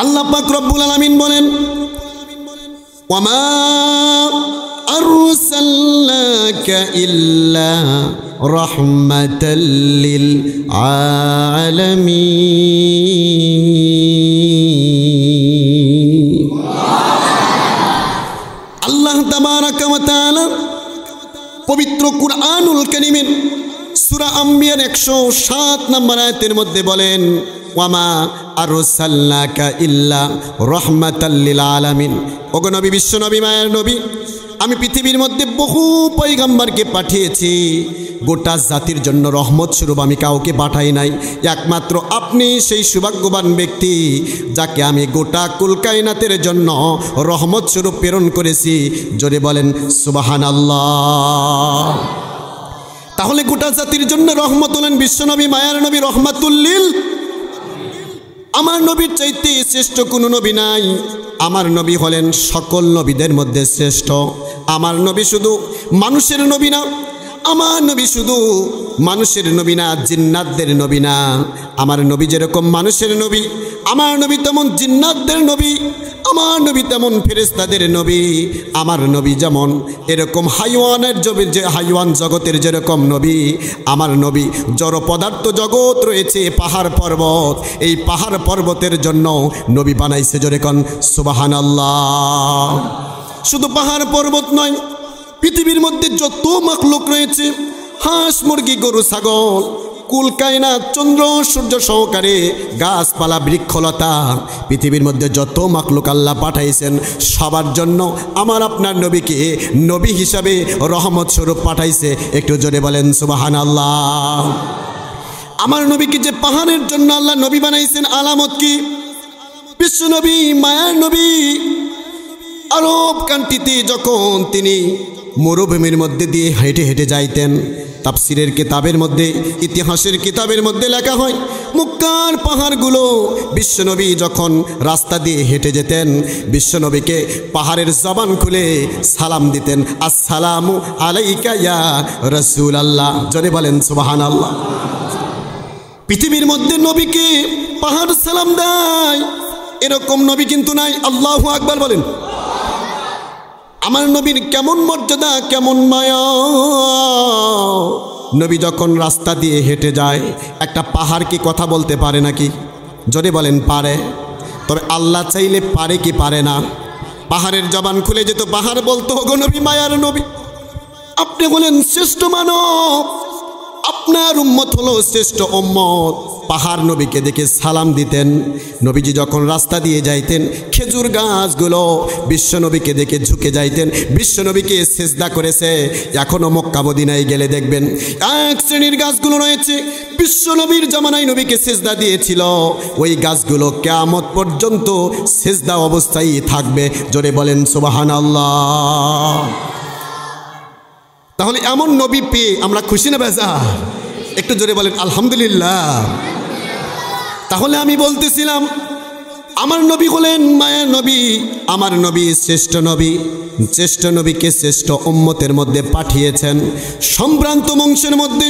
আল্লাহ পাক রব্বুল আলামিন বলেন, ওয়ামা আরসালনাকা ইল্লা রাহমাতাল লিল আলামিন। আল্লাহ তাবারাকা ওয়া তাআলা পবিত্র কুরআনুল কারীমের সূরা আম্বিয়ার 107 নম্বর আয়াতের মধ্যে বলেন, ওয়ামা আরসালনাকা ইল্লা রাহমাতাল লিল আলামিন। ওগো নবী, বিশ্ব নবী, মায়ের নবী, আমি পৃথিবীর মধ্যে বহু পয়গম্বরকে পাঠিয়েছি, গোটা জাতির জন্য রহমত স্বরূপ আমি কাউকে পাঠাই নাই। একমাত্র আপনি সেই সৌভাগ্যবান ব্যক্তি যাকে আমি গোটা কুল কায়নাতের জন্য রহমত স্বরূপ প্রেরণ করেছি। জোরে বলেন সুবহানাল্লাহ। তাহলে গোটা জাতির জন্য রহমত হলেন বিশ্বনবী, মায়ার নবী, রহমাতুল লিল। আমার নবীর চাইতে শ্রেষ্ঠ কোনো নবী নাই। আমার নবী হলেন সকল নবীদের মধ্যে শ্রেষ্ঠ। আমার নবী শুধু মানুষের নবী না, আমার নবী শুধু মানুষের নবী না, জিন্নাতদের নবী না। আমার নবী যেরকম মানুষের নবী, আমার নবী তেমন জিন্নাতদের নবী। আমার নবী তেমন ফেরেশতাদের নবী। আমার নবী যেমন এরকম হাইওয়ান জগতের যেরকম নবী, আমার নবী জড় পদার্থ জগৎ রয়েছে, পাহাড় পর্বত, এই পাহাড় পর্বতের জন্য নবী বানাইছে। জোরে কোন সুবহানাল্লাহ। শুধু পাহাড় পর্বত নয়, পৃথিবীর মধ্যে যত মাখলুক রয়েছে, হাঁস, মুরগি, গরু, ছাগল, কুল কায়নাত, চন্দ্র সূর্য সহকারে গাছপালা, বৃক্ষলতা, পৃথিবীর মধ্যে যত মাখলুক আল্লাহ পাঠাইছেন, সবার জন্য আমার আপনার নবীকে নবী হিসাবে রহমত স্বরূপ পাঠাইছে। একটু জোরে বলেন সুবহানাল্লাহ। আমার নবীকে যে পাহাড়ের জন্য আল্লাহ নবী বানাইছেন, আলামত কি? বিশ্ব নবী, মায়ার নবী আরব কান্ট্রিতে যখন তিনি মরুভূমির মধ্যে দিয়ে হেঁটে হেঁটে যাইতেন, তাফসিরের কিতাবের মধ্যে, ইতিহাসের কিতাবের মধ্যে লেখা হয়, মক্কার পাহাড়গুলো বিশ্বনবী যখন রাস্তা দিয়ে হেঁটে যেতেন, বিশ্বনবীকে পাহাড়ের জবান খুলে সালাম দিতেন, আসসালামু আলাইকা ইয়া রাসূলুল্লাহ। জোরে বলেন সুবহানাল্লাহ। পৃথিবীর মধ্যে নবীকে পাহাড় সালাম দেয় এরকম নবী কিন্তু নাই। আল্লাহু আকবার বলেন। আমার নবীর কেমন মর্যাদা, কেমন মায়া। নবী যখন রাস্তা দিয়ে হেঁটে যায়, একটা পাহাড় কি কথা বলতে পারে নাকি? যদি বলেন পারে। তবে আল্লাহ চাইলে পারে কি পারে না? পাহাড়ের জবান খুলে যেত, পাহাড় বলতো, ওগো নবী, মায়ার নবী, আপনি হলেন শ্রেষ্ঠ মানব, আপনার উম্মত হলো শ্রেষ্ঠ উম্মত। পাহাড় নবীকে দেখে সালাম দিতেন। নবীজি যখন রাস্তা দিয়ে যাইতেন, খেজুর গাছগুলো বিশ্বনবীকে দেখে ঝুঁকে যাইতেন, বিশ্বনবীকে সিজদা করেছে। এখনও মক্কা মদিনায় গেলে দেখবেন এক শ্রেণীর গাছগুলো রয়েছে, বিশ্বনবীর জামানায় নবীকে সিজদা দিয়েছিল, ওই গাছগুলো কিয়ামত পর্যন্ত সিজদা অবস্থায় থাকবে। জোরে বলেন সুবহানাল্লাহ। তাহলে এমন নবী পেয়ে আমরা খুশি না বেজার? একটু জোরে বলেন আলহামদুলিল্লাহ। তাহলে আমি বলতেছিলাম, আমার নবী হলেন মায়ের নবী, আমার নবী শ্রেষ্ঠ নবী। শ্রেষ্ঠ নবীকে শ্রেষ্ঠ উম্মতের মধ্যে পাঠিয়েছেন, সম্ভ্রান্ত বংশের মধ্যে,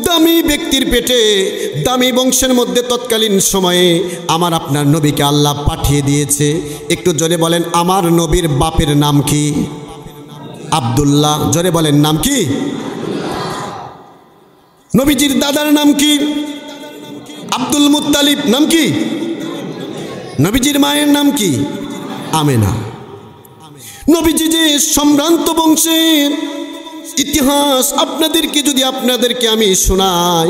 দামি ব্যক্তির পেটে, দামি বংশের মধ্যে তৎকালীন সময়ে আমার আপনার নবীকে আল্লাহ পাঠিয়ে দিয়েছে। একটু জোরে বলেন, আমার নবীর বাপের নাম কি? আব্দুল্লাহ। জোরে বলেন, নাম কি? নবীজির দাদার নাম কি? Abdul Muttalib. নাম কি? নবীজির মায়ের নাম কি? আমেনা। নবীজি যে সম্ভ্রান্ত বংশের ইতিহাস আপনাদেরকে আমি শোনাই,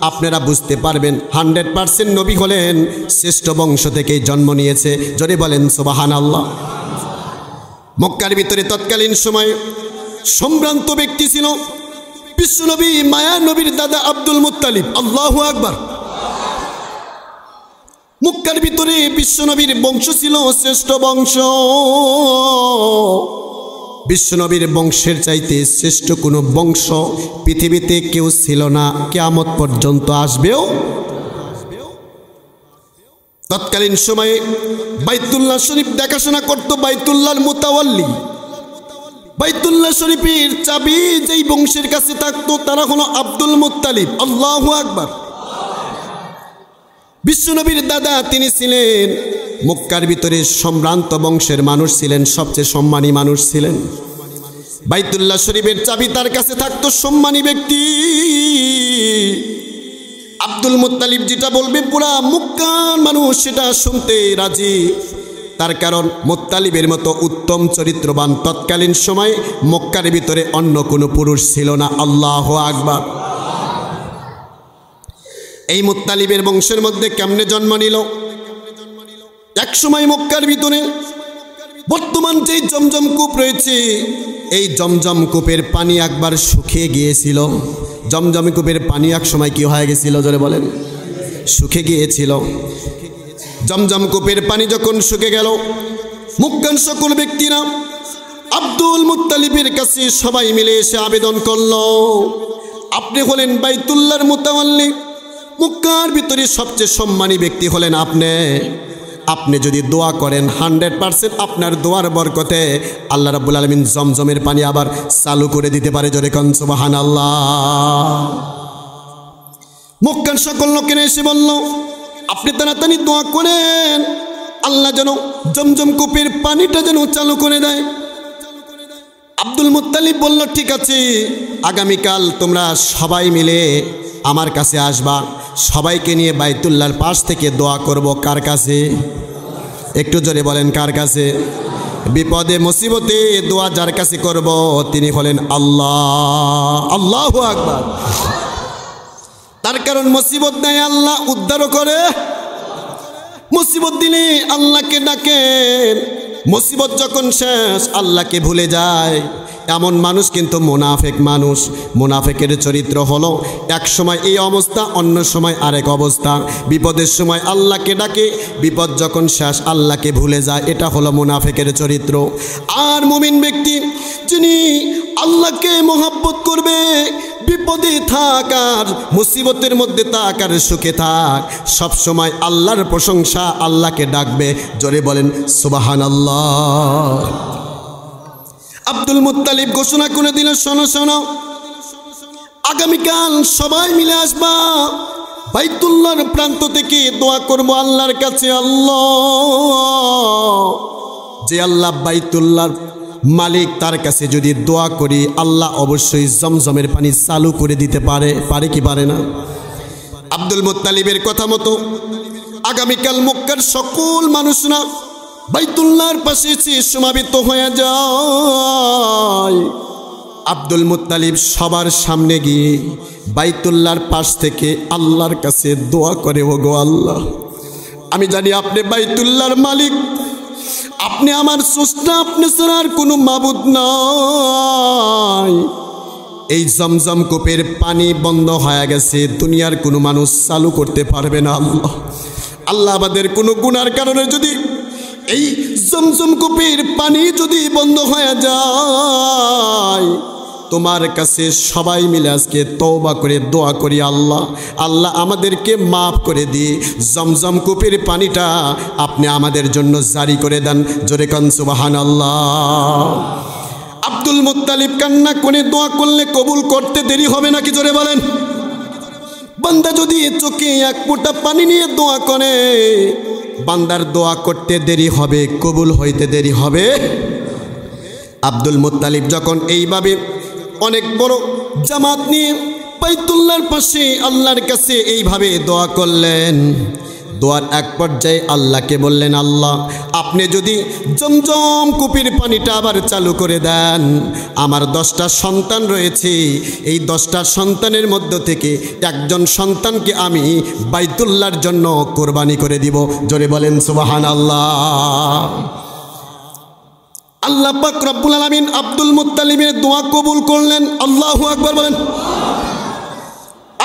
আপনারা বুঝতে পারবেন 100% নবী হলেন শ্রেষ্ঠ বংশ থেকেই জন্ম নিয়েছে। জোরে বলেন সুবহানাল্লাহ। মক্কার ভিতরে তৎকালীন সময়ে সম্ভ্রান্ত ব্যক্তি ছিল বিশ্বনবী, মায়ার নবীর দাদা আব্দুল মুত্তালিব। আল্লাহু আকবার। মক্কার ভিতরে বিশ্বনবীর বংশ ছিল শ্রেষ্ঠ বংশ। বিশ্বনবীর বংশের চাইতে শ্রেষ্ঠ কোনো বংশ পৃথিবীতে কেউ ছিল না, কিয়ামত পর্যন্ত আসবেও। তৎকালীন সময়ে বাইতুল্লাহ শরীফ দেখাশোনা করত বাইতুল্লাহর মুতাওয়াল্লি। বাইতুল্লাহ শরীফের চাবি যেই বংশের কাছে থাকতো তারা হলো আব্দুল মুত্তালিব। আল্লাহু আকবার। বিশ্বনবীর দাদা তিনি ছিলেন মক্কার ভিতরে সম্ভ্রান্ত বংশের মানুষ ছিলেন, সবচেয়ে সম্মানী মানুষ ছিলেন। বাইতুল্লাহ শরীফের চাবি তার কাছে থাকতো, সম্মানী ব্যক্তি। আব্দুল মুত্তালিব যেটা বলবে পুরা মক্কার মানুষ সেটা শুনতে রাজি। তার কারণ মুত্তালিবের মতো উত্তম চরিত্রবান তৎকালীন সময়ে মক্কার ভিতরে অন্য কোনো পুরুষ ছিল না। আল্লাহু আকবার। এই মুত্তালিবের বংশের মধ্যে কেমনে জন্ম নিল? এক সময় মক্কার ভিতরে বর্তমান যেই জমজম কূপ রয়েছে, এই জমজম কূপের পানি একবার শুকিয়ে গিয়েছিল। জমজম কূপের পানি এক সময় কি হয়ে গেছিল জোরে বলেন? শুকিয়ে গিয়েছিল। জমজম কূপের পানি যখন শুকে গেল, মক্কার সকল ব্যক্তিরা আব্দুল মুত্তালিবের কাছে সবাই মিলে এসে আবেদন করল, আপনি হলেন বাইতুল্লাহর মুতাওয়াল্লি, মক্কার ভিতরে সবচেয়ে সম্মানী ব্যক্তি হলেন আপনি যদি দোয়া করেন 100% আপনার দোয়ার বরকতে আল্লাহ রাব্বুল আলামিন জমজমের পানি আবার চালু করে দিতে পারে। জোরে কোন সুবহানাল্লাহ। মক্কার সকল লোকেরা এসে বলল, আপনি তাড়াতাড়ি দোয়া করেন আল্লাহ যেন জমজম কূপের পানিটা যেন চালু করে দেয়। আব্দুল মুত্তালিব বলল, ঠিক আছে, আগামীকাল তোমরা সবাই মিলে আমার কাছে আসবা, সবাইকে নিয়ে বাইতুল্লাহর পাশ থেকে দোয়া করব। কার কাছে? একটু জোরে বলেন, কার কাছে? বিপদে মুসিবতে দোয়া যার কাছে করব তিনি হলেন আল্লাহ। আল্লাহু আকবার। তার কারণ মুসিবত দেয় আল্লাহ, উদ্ধারও করে। মুসিবত দিলে আল্লাহকে ডাকেন, মুসিবত যখন শেষ আল্লাহকে ভুলে যায়, এমন মানুষ কিন্তু মুনাফিক মানুষ। মুনাফিকের চরিত্র হলো এক সময় এই অবস্থা, অন্য সময় আরেক অবস্থা। বিপদের সময় আল্লাহকে ডাকে, বিপদ যখন শেষ আল্লাহকে ভুলে যায়, এটা হলো মুনাফিকের চরিত্র। আর মুমিন ব্যক্তি যিনি আল্লাহকে মহব্বত করবে, বিপদে থাক আর মুসিবতের মধ্যে থাক আর সুখে থাক, সব সময় আল্লাহর প্রশংসা, আল্লাহকে ডাকবে। জোরে বলেন সুবহানাল্লাহ। আব্দুল মুত্তালিব ঘোষণা করে দিল, শোনো শোনো, আগামীকাল সবাই মিলে আসবা, বাইতুল্লাহর প্রান্ত থেকে দোয়া করব আল্লাহর কাছে। আল্লাহ, যে আল্লাহ বাইতুল্লাহর মালিক, তার কাছে যদি দোয়া করি আল্লাহ অবশ্যই জমজমের পানি চালু করে দিতে পারে কি পারে না? আব্দুল মুত্তালিবের কথা মতো আগামীকাল মক্কার সকল মানুষরা বাইতুল্লাহর পাশে এসে সমাবেত হয়ে যায়। আব্দুল মুত্তালিব সবার সামনে গিয়ে বাইতুল্লাহর পাশ থেকে আল্লাহর কাছে দোয়া করে, ওগো আল্লাহ, আমি জানি আপনি বাইতুল্লাহর মালিক, আপনি আমার স্রষ্টা, আপনি ছাড়া আর কোনো মাবুদ নাই। এই জমজম কূপের পানি বন্ধ হয়ে গেছে, দুনিয়ার কোনো মানুষ চালু করতে পারবে না। আল্লাহ আমাদের কোনো গুনার কারণে যদি এই জমজম কূপের পানি যদি বন্ধ হয়ে যায়, তোমার কাছে সবাই মিলে আজকে তওবা করে দোয়া করি, আল্লাহ আমাদেরকে মাফ করে দিয়ে জমজম কূপের পানিটা আপনি আমাদের জন্য জারি করে দেন। জোরে কান সুবহানাল্লাহ। আব্দুল মুত্তালিব কান্না করে দোয়া করলে কবুল করতে দেরি হবে নাকি? জোরে বলেন। বান্দা যদি চোখে এক ফোঁটা পানি নিয়ে দোয়া করে, বান্দার দোয়া করতে দেরি হবে, কবুল হইতে দেরি হবে। আব্দুল মুত্তালিব যখন এইভাবে অনেক বড় জামাত নিয়ে বাইতুল্লাহর পাশে আল্লাহর কাছে এইভাবে দোয়া করলেন, দোয়ার এক পর্যায়ে আল্লাহকে বললেন, আল্লাহ আপনি যদি জমজম কূপের পানিটা আবার চালু করে দেন, আমার 10টা সন্তান রয়েছে, এই 10টা সন্তানের মধ্য থেকে একজন সন্তানকে আমি বাইতুল্লাহর জন্য কোরবানি করে দিব। জোরে বলেন সুবহানাল্লাহ। আল্লাহ পাক রব্বুল আলামিন আব্দুল মুত্তালিবের দোয়া কবুল করলেন। আল্লাহু আকবার বলেন।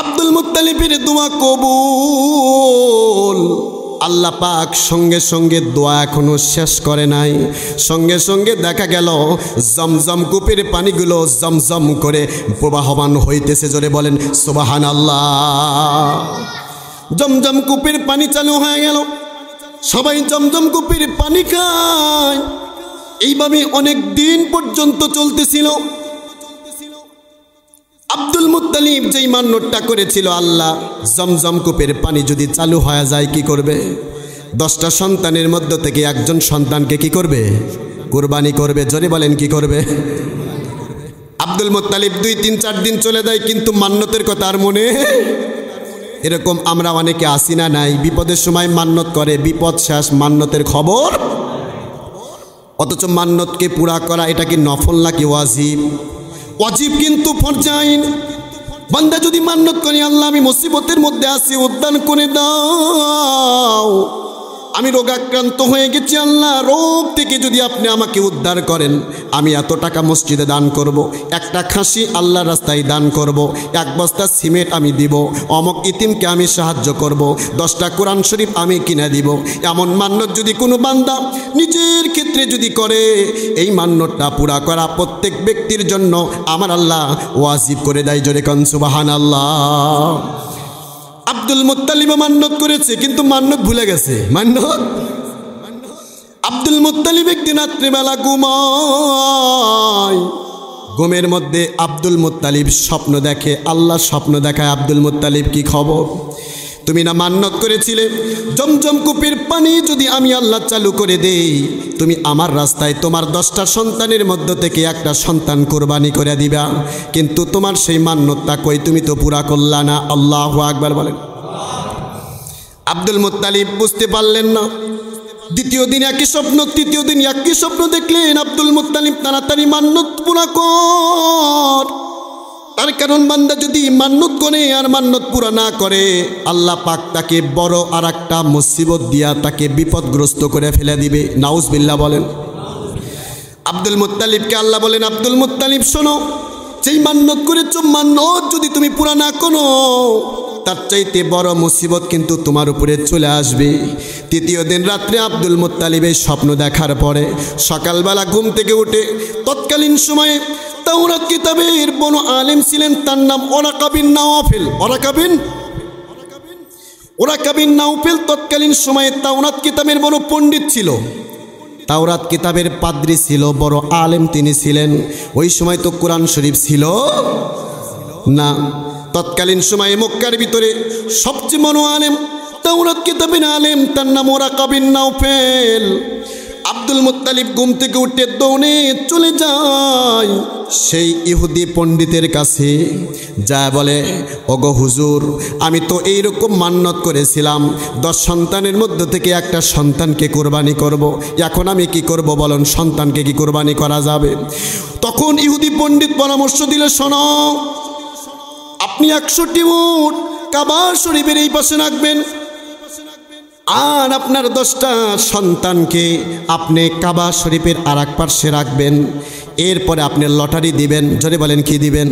আব্দুল মুত্তালিবের দোয়া কবুল। আল্লাহ পাক সঙ্গে সঙ্গে দোয়া এখনো শেষ করে নাই, সঙ্গে সঙ্গে দেখা গেল জমজম কূপের পানিগুলো জমজম করে প্রবাহমান হইতেছে। জোরে বলেন সুবহানাল্লাহ। জমজম কূপের পানি চালু হয়ে গেল, সবাই জমজম কূপের পানি খায়। এইভাবে অনেক দিন পর্যন্ত চলতেছিল। আব্দুল মুত্তালিব যেই মান্যটা করেছিল, আল্লাহ জমজম কূপের পানি যদি চালু হয়ে যায় কি করবে? 10টা সন্তানের মধ্য থেকে একজন সন্তানকে কি করবে? কুরবানি করবে। জোরে বলেন কি করবে? আব্দুল মুত্তালিব 2-3-4 দিন চলে যায়, কিন্তু মান্নতের কথা আর মনে। এরকম আমরা অনেকে আসি না নাই, বিপদের সময় মান্নত করে, বিপদ শেষ, মান্নতের খবর। অথচ মান্নতকে পুরা করা এটা কি নফল নাকি ওয়াজিব? ওয়াজিব কিন্তু ফরজাইন। বান্দা যদি মান্নত করে, আল্লাহ আমি মুসিবতের মধ্যে আছি, উদ্ধার করে দাও, আমি রোগাক্রান্ত হয়ে গেছি, আল্লাহ রোগ থেকে যদি আপনি আমাকে উদ্ধার করেন, আমি এত টাকা মসজিদে দান করব, একটা খাসি আল্লাহর রাস্তায় দান করব, 1 বস্তা সিমেন্ট আমি দিব, অমুক ইতিমকে আমি সাহায্য করব, 10টা কোরআন শরীফ আমি কিনে দিব। এমন মান্নত যদি কোনো বান্দা নিজের ক্ষেত্রে যদি করে, এই মান্নতটা পুরা করা প্রত্যেক ব্যক্তির জন্য আমার আল্লাহ ওয়াজিব করে দেয়। জোরে কোন সুবহানাল্লাহ। আব্দুল মুত্তালিব মান্নত করেছে, কিন্তু মান্নত ভুলে গেছে। মান্নত আব্দুল মুত্তালিব একদিন রাত্রিবেলা ঘুমায়, ঘুমের মধ্যে আব্দুল মুত্তালিব স্বপ্ন দেখে। আল্লাহ স্বপ্ন দেখায়, আব্দুল মুত্তালিব কি খবর? তুমি না মান্নত করেছিলে জমজম কূপের পানি যদি আমি আল্লাহ চালু করে দেই, তুমি আমার রাস্তায় তোমার 10টা সন্তানের মধ্য থেকে একটা সন্তান কোরবানি করে দিবা, কিন্তু তোমার সেই মান্নতটা কই? তুমি তো পুরা করলা না। আল্লাহু আকবার বলেন। আব্দুল মুত্তালিব বুঝতে পারলেন না। দ্বিতীয় দিন একই স্বপ্ন, তৃতীয় দিন একই স্বপ্ন দেখলেন। আব্দুল মুত্তালিব তাড়াতাড়ি মান্নত পুরা কর। তার কারণ বান্দা যদি মান্নত করে আর মান্নত পুরা না করে, আল্লাহ পাক তাকে বড় আর একটা মুসিবত দিয়া তাকে বিপদগ্রস্ত করে ফেলে দিবে। নাউজুবিল্লাহ বলেন। আব্দুল মুত্তালিবকে আল্লাহ বলেন, আব্দুল মুত্তালিব শোনো, যেই মান্নত করেছো, মান্নত যদি তুমি পুরা না করো, তার চাইতে বড় মুসিবত কিন্তু তোমার উপরে চলে আসবে। তৃতীয় দিন রাত্রে আব্দুল মুত্তালিব এই স্বপ্ন দেখার পরে সকালবেলা ঘুম থেকে উঠে, তৎকালীন সময়ে তাওরাত কিতাবের বড় আলেম ছিলেন, তার নাম ওরাকা বিন নাওফেল। ওরাকা বিন নাওফেল তৎকালীন সময়ে তাওরাত কিতাবের বড় পণ্ডিত ছিল, তাওরাত কিতাবের পাদ্রী ছিল, বড় আলেম তিনি ছিলেন। ওই সময় তো কোরআন শরীফ ছিল না। তৎকালীন সময়ে মক্কার ভিতরে সবচেয়ে বড় আলেম, তাওরাত কিতাবের আলেম, তার নাম ওরাকা বিন নাওফেল। আব্দুল মুত্তালিব ঘুম থেকে উঠে দৌড়ে চলে যায় সেই ইহুদি পণ্ডিতের কাছে, যা বলে, ওগো হুজুর, আমি তো এইরকম মান্নত করেছিলাম 10 সন্তানের মধ্য থেকে একটা সন্তানকে কোরবানি করব, এখন আমি কি করব বলুন? সন্তানকে কি কোরবানি করা যাবে? তখন ইহুদি পণ্ডিত পরামর্শ দিলে, শোনো, আপনি 100টি উট কাবা শরীফের এই পাশে রাখবেন, আর আপনার 10টা সন্তানকে আপনি কাবা শরীফের আর এক পাশে রাখবেন। এরপরে আপনি লটারি দিবেন। জোরে বলেন কি দিবেন?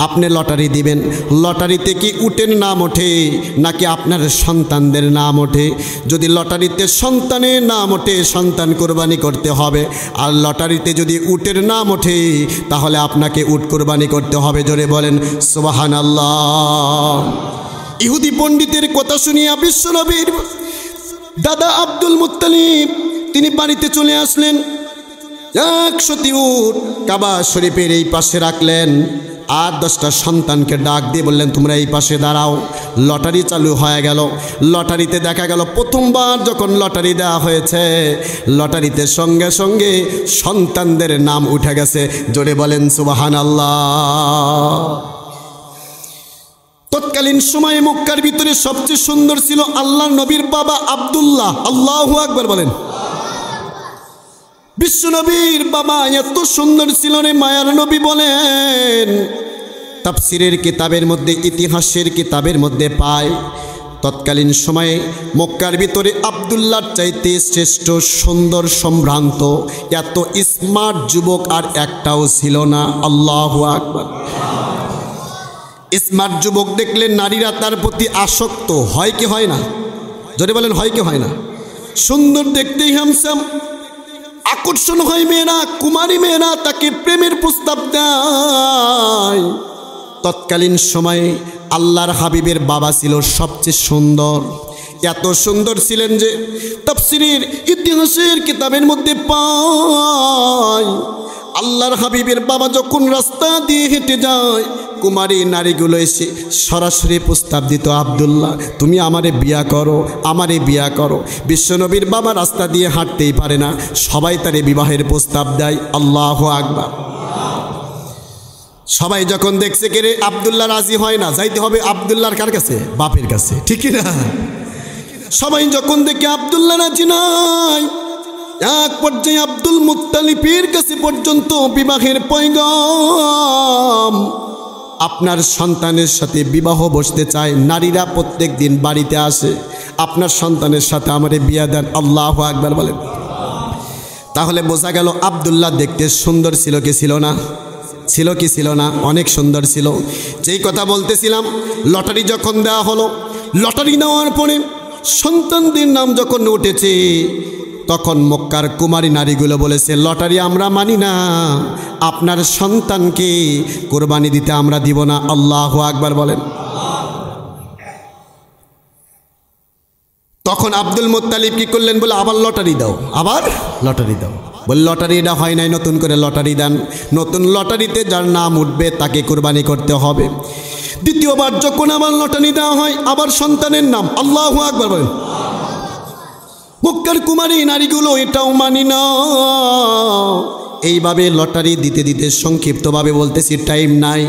আপনি লটারি দিবেন। লটারিতে কি উটের নাম ওঠে নাকি আপনার সন্তানদের নাম ওঠে? যদি লটারিতে সন্তানের নাম ওঠে, সন্তান কোরবানি করতে হবে। আর লটারিতে যদি উটের নাম ওঠে, তাহলে আপনাকে উট কোরবানি করতে হবে। জোরে বলেন সুবহানাল্লাহ। ইহুদি পণ্ডিতের কথা শুনিয়া বিশ্বনবীর দাদা আব্দুল মুত্তালিব তিনি বাড়িতে চলে আসলেন। 100টি উট কাবা শরীফের এই পাশে রাখলেন, আর 10টা সন্তানকে ডাক দিয়ে বললেন, তোমরা এই পাশে দাঁড়াও। লটারি চালু হয়ে গেল। লটারিতে দেখা গেল প্রথমবার যখন লটারি দেওয়া হয়েছে, লটারিতে সঙ্গে সঙ্গে সন্তানদের নাম উঠে গেছে। জোরে বলেন সুবহানাল্লাহ। তৎকালীন সময়ে মক্কার ভিতরে সবচেয়ে সুন্দর ছিল আল্লাহর নবীর বাবা আব্দুল্লাহ। আল্লাহু আকবার বলেন। বিশ্ব নবীর বাবা এত সুন্দর ছিল রে, মায়ার নবী বলেন, তাফসিরের কিতাবের মধ্যে, ইতিহাসের কিতাবের মধ্যে পায়, তৎকালীন সময়ে মক্কার ভিতরে আব্দুল্লাহর চাইতে শ্রেষ্ঠ, সুন্দর, সম্ভ্রান্ত, এত স্মার্ট যুবক আর একটাও ছিল না। আল্লাহু আকবার। স্মার্ট যুবক দেখলে নারীরা তার প্রতি আসক্ত হয় কি হয় না? যদি বলেন হয় কি হয় না? সুন্দর দেখতেই হ্যান্ডসাম, আকর্ষণ হয় মেয়েরা, কুমারী মেয়েরা তাকে প্রেমের প্রস্তাব দেয়। তৎকালীন সময়ে আল্লাহর হাবিবের বাবা ছিল সবচেয়ে সুন্দর। এত সুন্দর ছিলেন যে তাফসীরের ইতিহাসের কিতাবের মধ্যে পায়, আল্লাহর হাবিবের বাবা যখন রাস্তা দিয়ে হেঁটে যায়, কুমারী নারীগুলো এসে সরাসরি প্রস্তাব দিত, আব্দুল্লাহ তুমি আমারে বিয়া করো, আমারে বিয়া করো। বিশ্বনবীর বাবা রাস্তা দিয়ে হাঁটতেই পারে না, সবাই তারে বিবাহের প্রস্তাব দেয়। আল্লাহু আকবার। সবাই যখন দেখছে কে রে আব্দুল্লাহ রাজি হয় না, যাইতে হবে আব্দুল্লাহর কার কাছে? বাপের কাছে, ঠিক না? সবাই যখন দেখে আব্দুল্লাহ রাজি নাই, এক পর্যায়ে আব্দুল মুত্তালিবের কাছে পর্যন্ত বিবাহের পয়গাম, আপনার সন্তানের সাথে বিবাহ বসতে চায়। নারীরা প্রত্যেক দিন বাড়িতে আসে, আপনার সন্তানের সাথে আমারে বিয়া দেন। আল্লাহু আকবার বলেন। তাহলে বোঝা গেল আব্দুল্লাহ দেখতে সুন্দর ছিল কি ছিল না? ছিল কি ছিল না? অনেক সুন্দর ছিল। যেই কথা বলতেছিলাম, লটারি যখন দেওয়া হলো, লটারি দেওয়ার পরে সন্তানদের নাম যখন উঠেছে, তখন মক্কার কুমারী নারীগুলো বলেছে, লটারি আমরা মানি না, আপনার সন্তানকে কোরবানি দিতে আমরা দিব না। আল্লাহু আকবার বলেন। তখন আব্দুল মুত্তালিব কি করলেন? বলে আবার লটারি দাও, আবার লটারি দাও। বলে লটারি এটা হয় নাই, নতুন করে লটারি দেন। নতুন লটারিতে যার নাম উঠবে তাকে কোরবানি করতে হবে। দ্বিতীয়বার যখন আবার লটারি দেওয়া হয়, আবার সন্তানের নাম। আল্লাহু আকবার বলেন। মক্কার কুমারী নারীগুলো এটাও মানি না। এইভাবে লটারি দিতে দিতে, সংক্ষিপ্তভাবে বলতেছি, টাইম নাই,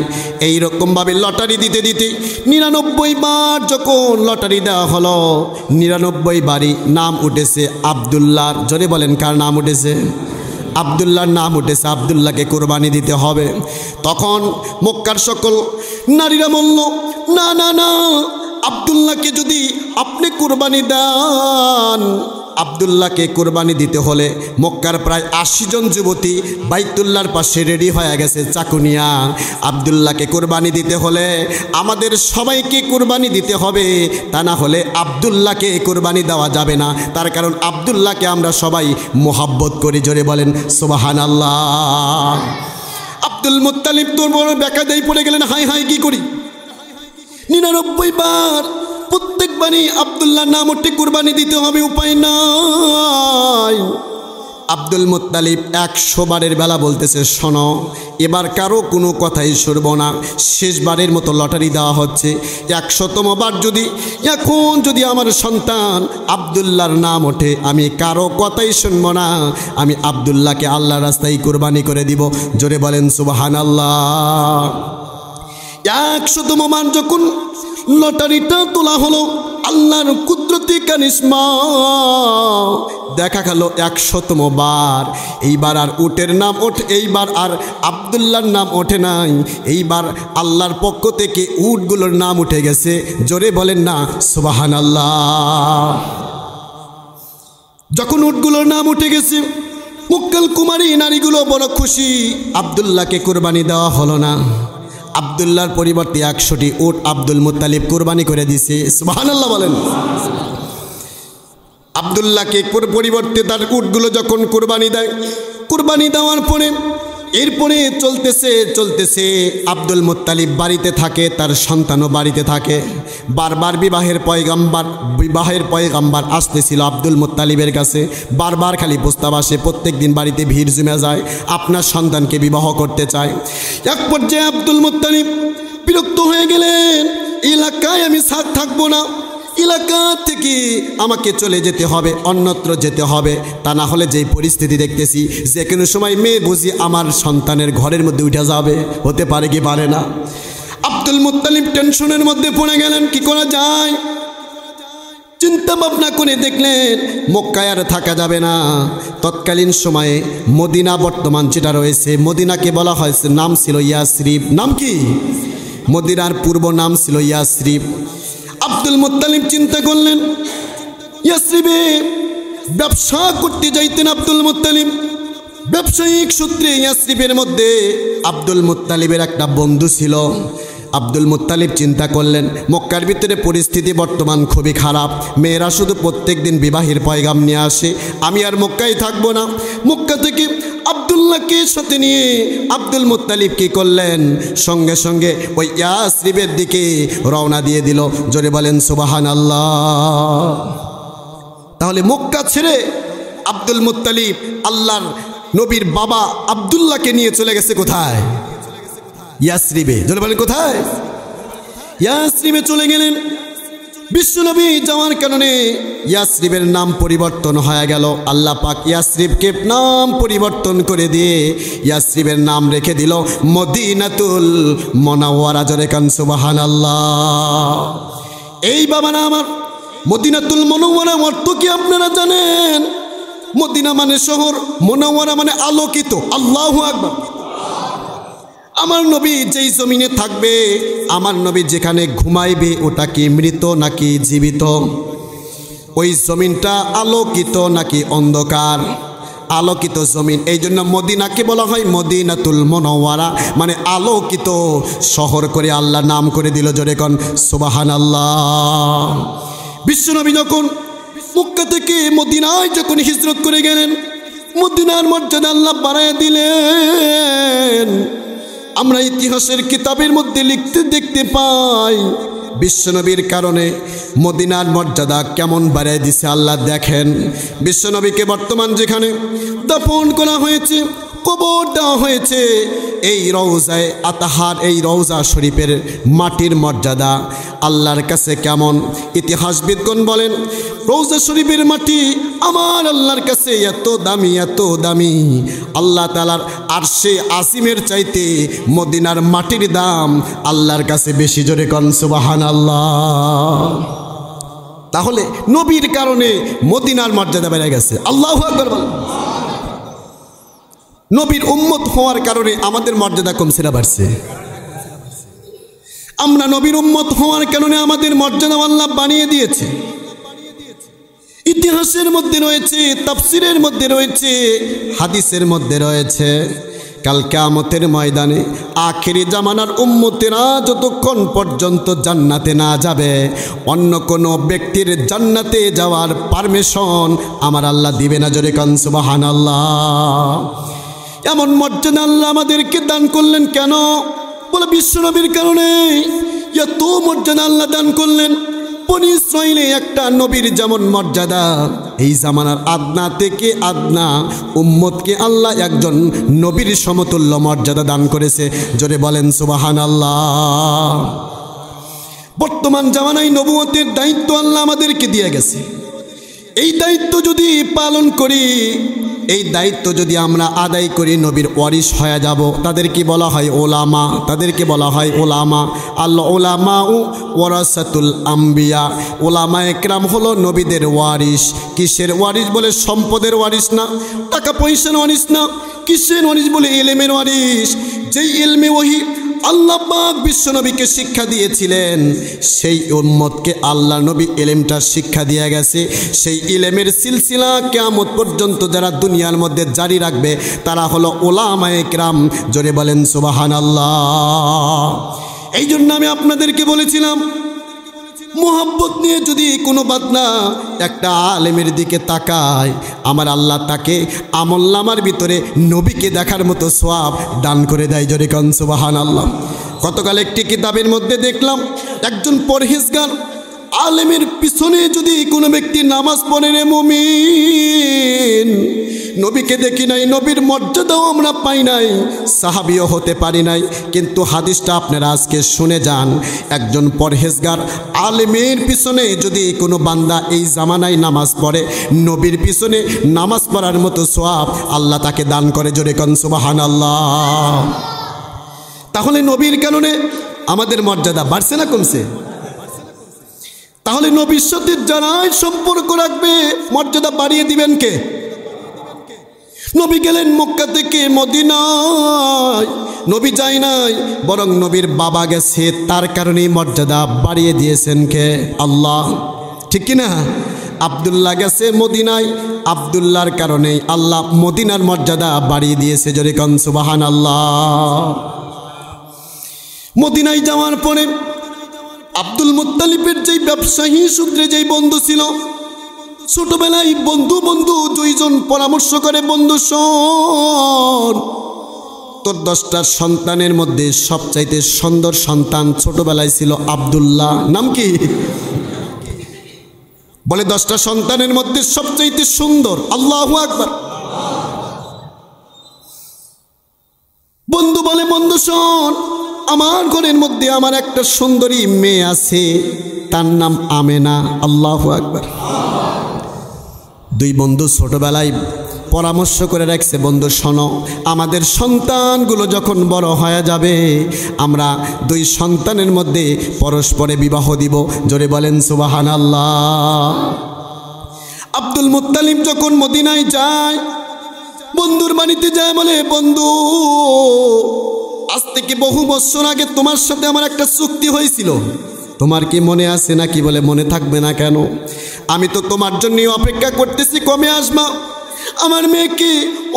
এইরকমভাবে লটারি দিতে দিতে 99 বার যখন লটারি দেওয়া হলো, 99 বারই নাম উঠেছে আব্দুল্লাহর। জোরে বলেন, কার নাম উঠেছে? আব্দুল্লাহর নাম উঠেছে। আব্দুল্লাহকে কোরবানি দিতে হবে। তখন মক্কার সকল নারীরা বলল, না না না, আব্দুল্লাহকে যদি আপনি কোরবানি দেন, আব্দুল্লাহকে কোরবানি দিতে হলে মক্কার প্রায় 80 জন যুবতী বাইতুল্লাহর পাশে রেডি হয়ে গেছে চাকুনিয়া। আব্দুল্লাহকে কোরবানি দিতে হলে আমাদের সবাইকে কোরবানি দিতে হবে, তা না হলে আব্দুল্লাহকে কোরবানি দেওয়া যাবে না। তার কারণ আব্দুল্লাহকে আমরা সবাই মোহাব্বত করি। জোরে বলেন সুবহানাল্লাহ। আব্দুল মুত্তালিব তোর বড় বেকায়দায় পড়ে গেলেন, হাই হাই কি করি? 99 বার প্রত্যেকবারই আব্দুল্লাহর নাম উঠে কোরবানি দিতে হবে, উপায় নাই। আব্দুল মুত্তালিব 100 বারের বেলা বলতেছে, শোনো, এবার কারো কোনো কথাই শুনব না, শেষবারের মতো লটারি দেওয়া হচ্ছে। 100তম বার যদি এখন যদি আমার সন্তান আব্দুল্লাহর নাম ওঠে, আমি কারো কথাই শুনব না, আমি আব্দুল্লাহকে আল্লাহর রাস্তায় কোরবানি করে দিব। জোরে বলেন সুবহানাল্লাহ। 100তম বার যখন লটারিটা তোলা হলো, আল্লাহর কুদরতি কারিশমা দেখা গেল 100তম বার। এইবার আর উটের নাম ওঠে, এইবার আর আব্দুল্লাহর নাম ওঠে নাই, এইবার আল্লাহর পক্ষ থেকে উটগুলোর নাম উঠে গেছে। জোরে বলেন না সুবহানাল্লাহ। যখন উটগুলোর নাম উঠে গেছে, মক্কাল কুমারী নারীগুলো বড় খুশি। আব্দুল্লাহকে কোরবানি দেওয়া হলো না। আব্দুল্লাহর পরিবর্তে 100টি উট আব্দুল মুত্তালিব কোরবানি করে দিছে। সুবহানাল্লাহ বলেন। আব্দুল্লাহকে পরিবর্তে তার উটগুলো যখন কোরবানি দেয়, কোরবানি দেওয়ার পরে এরপরে চলতেছে আব্দুল মুত্তালিব বাড়িতে থাকে, তার সন্তানও বাড়িতে থাকে। বারবার বিবাহের পয়গাম্বার আসতেছিল আব্দুল মুত্তালিবের কাছে। বারবার খালি প্রস্তাব আসে, প্রত্যেক দিন বাড়িতে ভিড় জমে যায়, আপনার সন্তানকে বিবাহ করতে চায়। এক পর্যায়ে আব্দুল মুত্তালিব বিরক্ত হয়ে গেলেন, এলাকায় আমি থাকবো না, এলাকা থেকে আমাকে চলে যেতে হবে, অন্যত্র যেতে হবে। তা না হলে যেই পরিস্থিতি দেখতেছি, যে কোনো সময় মেয়ে বুঝি আমার সন্তানের ঘরের মধ্যে উঠে যাবে, হতে পারে কি পারে না। আব্দুল মুত্তালিব টেনশনের মধ্যে পড়ে গেলেন, কি করা যায়। চিন্তা ভাবনা করে দেখলেন মক্কায় আর থাকা যাবে না। তৎকালীন সময়ে মদিনা, বর্তমান যেটা রয়েছে, মদিনাকে বলা হয়েছে, নাম ছিল ইয়াসরিব। নাম কি? মদিনার পূর্ব নাম ছিল ইয়াসরিব। আব্দুল মুত্তালিব চিন্তা করলেন, ইয়াসরিবে ব্যবসা করতে যাইতেন আব্দুল মুত্তালিব। ব্যবসায়িক সূত্রে ইয়াসরিবের মধ্যে আব্দুল মুত্তালিবের একটা বন্ধু ছিল। আব্দুল মুত্তালিব চিন্তা করলেন, মক্কার ভিতরে পরিস্থিতি বর্তমান খুবই খারাপ, মেয়েরা শুধু প্রত্যেক দিন বিবাহের পয়গাম নিয়ে আসে, আমি আর মক্কায় থাকবো না। মক্কা থেকে আব্দুল্লাহকে সাথে নিয়ে আব্দুল মুত্তালিব কি করলেন, সঙ্গে সঙ্গে ওই ইয়াসরিবের দিকে রওনা দিয়ে দিল। জোরে বলেন সুবহানাল্লাহ। তাহলে মক্কা ছেড়ে আব্দুল মুত্তালিব আল্লাহর নবীর বাবা আব্দুল্লাহকে নিয়ে চলে গেছে কোথায়? ইয়াসরিবে। জোরে বলেন কোথায়? ইয়াসরিবে চলে গেলেন। বিশ্বনবী যাওয়ার কারণে ইয়াসরিবের নাম পরিবর্তন হয়ে গেল। আল্লাহ পাক ইয়াসরিবকে নাম পরিবর্তন করে দিয়ে ইয়াসরিবের নাম রেখে দিল মদিনাতুল মুনাওয়ারা। জোরে কান সুবহানাল্লাহ। এই বাবারা আমার, মদিনাতুল মুনাওয়ারা অর্থ কি আপনারা জানেন? মদিনা মানে শহর, মুনাওয়ারা মানে আলোকিত। আল্লাহু আকবার। আমার নবী যেই জমিনে থাকবে, আমার নবী যেখানে ঘুমাইবে, ওটা কি মৃত নাকি জীবিত? ওই জমিনটা আলোকিত নাকি অন্ধকার? আলোকিত জমিন। এই জন্য মদিনাকে বলা হয় মদিনাতুল মুনাওয়ারা, মানে আলোকিত শহর করে আল্লাহ নাম করে দিল। জোরে কোন সুবহানাল্লাহ। বিশ্বনবী যখন মক্কা থেকে মদিনায় যখন হিজরত করে গেলেন, মদিনার মর্যাদা আল্লাহ বাড়ায় দিলেন। আমরা ইতিহাসের কিতাবের মধ্যে লিখতে দেখতে পাই বিশ্বনবীর কারণে মদিনার মর্যাদা কেমন বাড়ায় দিছে আল্লাহ। দেখেন, বিশ্বনবীকে বর্তমান যেখানে দাফন করা হয়েছে, কবর দেওয়া হয়েছে, এই রওজায়ে আতাহার, এই রওজা শরীফের মাটির মর্যাদা আল্লাহর কাছে কেমন? ইতিহাসবিদগণ বলেন, রওজা শরীফের মাটি আমার আল্লাহর কাছে এত দামি, এত দামি, আল্লাহ তাআলার আরশে আসিমের চাইতে মদিনার মাটির দাম আল্লাহর কাছে বেশি। জোরে কোন সুবহানাল্লাহ। তাহলে নবীর কারণে মদিনার মর্যাদা বেড়ে গেছে। আল্লাহু আকবার বলেন। নবীর উম্মত হওয়ার কারণে আমাদের মর্যাদা কমছে না বাড়ছে? আমরা নবীর উম্মত হওয়ার কারণে আমাদের মর্যাদা আল্লাহ বানিয়ে দিয়েছে। ইতিহাসের মধ্যে রয়েছে, তাফসীরের মধ্যে রয়েছে, হাদিসের মধ্যে রয়েছে, কাল কিয়ামতের ময়দানে আখেরি জামানার উম্মতেরা যতক্ষণ পর্যন্ত জান্নাতে না যাবে, অন্য কোনো ব্যক্তির জান্নাতে যাওয়ার পারমিশন আমার আল্লাহ দিবে না। জোরে কান সুবহানাল্লাহ। এমন মর্যাদা আল্লাহ আমাদেরকে দান করলেন কেন? বলে বিশ্বনবীর কারণে এত মর্যাদা আল্লাহ দান করলেন। বনি ইসরাইলে একটা নবীর যেমন মর্যাদা, এই জামানার আদনা থেকে আদনা উম্মতকে আল্লাহ একজন নবীর সমতুল্য মর্যাদা দান করেছে। জোরে বলেন সুবহানাল্লাহ। বর্তমান জামানায় নবুয়তের দায়িত্ব আল্লাহ আমাদেরকে দিয়ে গেছে। এই দায়িত্ব যদি পালন করি, এই দায়িত্ব যদি আমরা আদায় করি, নবীর ওয়ারিস হয়ে যাব। তাদেরকে বলা হয় ওলামা, তাদেরকে বলা হয় ওলামা। আল্লাহ ওলামা ও ওয়ারাসাতুল আম্বিয়া। ওলামা একরাম হলো নবীদের ওয়ারিস। কিসের ওয়ারিস? বলে সম্পদের ওয়ারিস না, টাকা পয়সার ওয়ারিস না। কিসের ওয়ারিস? বলে ইলমের ওয়ারিস। যেই ইলমে ওহী আল্লাহ পাক বিশ্বনবীকে শিক্ষা দিয়েছিলেন, সেই উম্মতকে আল্লাহ নবী ইলমটা শিক্ষা দিয়ে গেছে। সেই ইলমের সিলসিলা কিয়ামত পর্যন্ত যারা দুনিয়ার মধ্যে জারি রাখবে তারা হলো উলামায়ে কেরাম। জোরে বলেন সুবহানাল্লাহ। এই জন্য আমি আপনাদেরকে বলেছিলাম, মোহাব্বত নিয়ে যদি কোনো বান্দা একটা আলেমের দিকে তাকায়, আমার আল্লাহ তাকে আমলনামার ভিতরে নবীকে দেখার মতো সওয়াব দান করে দেয়। জোরে কোন সুবহানাল্লাহ। গতকাল একটি কিতাবের মধ্যে দেখলাম, একজন পরহেজগার আলেমের পিছনে যদি কোনো ব্যক্তি নামাজ পড়ে, রে মুমিন, নবীকে দেখি নাই, নবীর মর্যাদাও আমরা পাই নাই, সাহাবিও হতে পারি নাই, কিন্তু হাদিসটা আপনারা আজকে শুনে যান। একজন পরহেজগার আলেমের পিছনে যদি কোনো বান্দা এই জামানায় নামাজ পড়ে, নবীর পিছনে নামাজ পড়ার মতো সওয়াব আল্লাহ তাকে দান করে। জোরে কোন সুবহানাল্লাহ। তাহলে নবীর কারণে আমাদের মর্যাদা বাড়ছে না কমছে? তাহলে নবীর সাথে যারাই সম্পর্ক রাখবে মর্যাদা বাড়িয়ে দিবেন কে? নবী গেলেন মক্কা থেকে মদিনায়, নবী যায় নাই, বরং নবীর বাবা গেছে, তার কারণেই মর্যাদা বাড়িয়ে দিয়েছেন কে? আল্লাহ। ঠিক কিনা? আব্দুল্লাহ গেছে মদিনায়, আব্দুল্লাহর কারণেই আল্লাহ মদিনার মর্যাদা বাড়িয়ে দিয়েছে। জোরে কোন সুবহানাল্লাহ। মদিনায় যাওয়ার পরে আব্দুল মুত্তালিবের যেই ব্যবসায়ী সূত্রে যেই বন্ধু ছিল, ছোটবেলায় বন্ধু দুইজন পরামর্শ করে, বন্ধু শোন, তোর 10টা সন্তানের মধ্যে সবচাইতে সুন্দর সন্তান ছোটবেলায় ছিল আব্দুল্লাহ। নাম কি? বলে 10টা সন্তানের মধ্যে সবচাইতে সুন্দর। আল্লাহু আকবার। বন্ধু বলে, বন্ধু শোন, আমার ঘরের মধ্যে আমার একটা সুন্দরী মেয়ে আছে, তার নাম আমেনা। আল্লাহু আকবার। দুই বন্ধু ছোটবেলায় পরামর্শ করে রাখছে, বন্ধু শোনো, আমাদের সন্তানগুলো যখন বড় হয়ে যাবে আমরা দুই সন্তানের মধ্যে পরস্পরে বিবাহ দিব। জোরে বলেন সুবহানাল্লাহ। আব্দুল মুত্তালিব যখন মদিনায় যায়, বন্ধুর বাড়িতে যায়, বলে বন্ধু আজ থেকে বহু বছর আগে তোমার সাথে আমার একটা চুক্তি হয়েছিল, তোমার কি মনে আছে নাকি? বলে মনে থাকবে না কেন, আমি তো তোমার জন্যই অপেক্ষা করতেছি, কমে আসবা। আমার মেয়েকে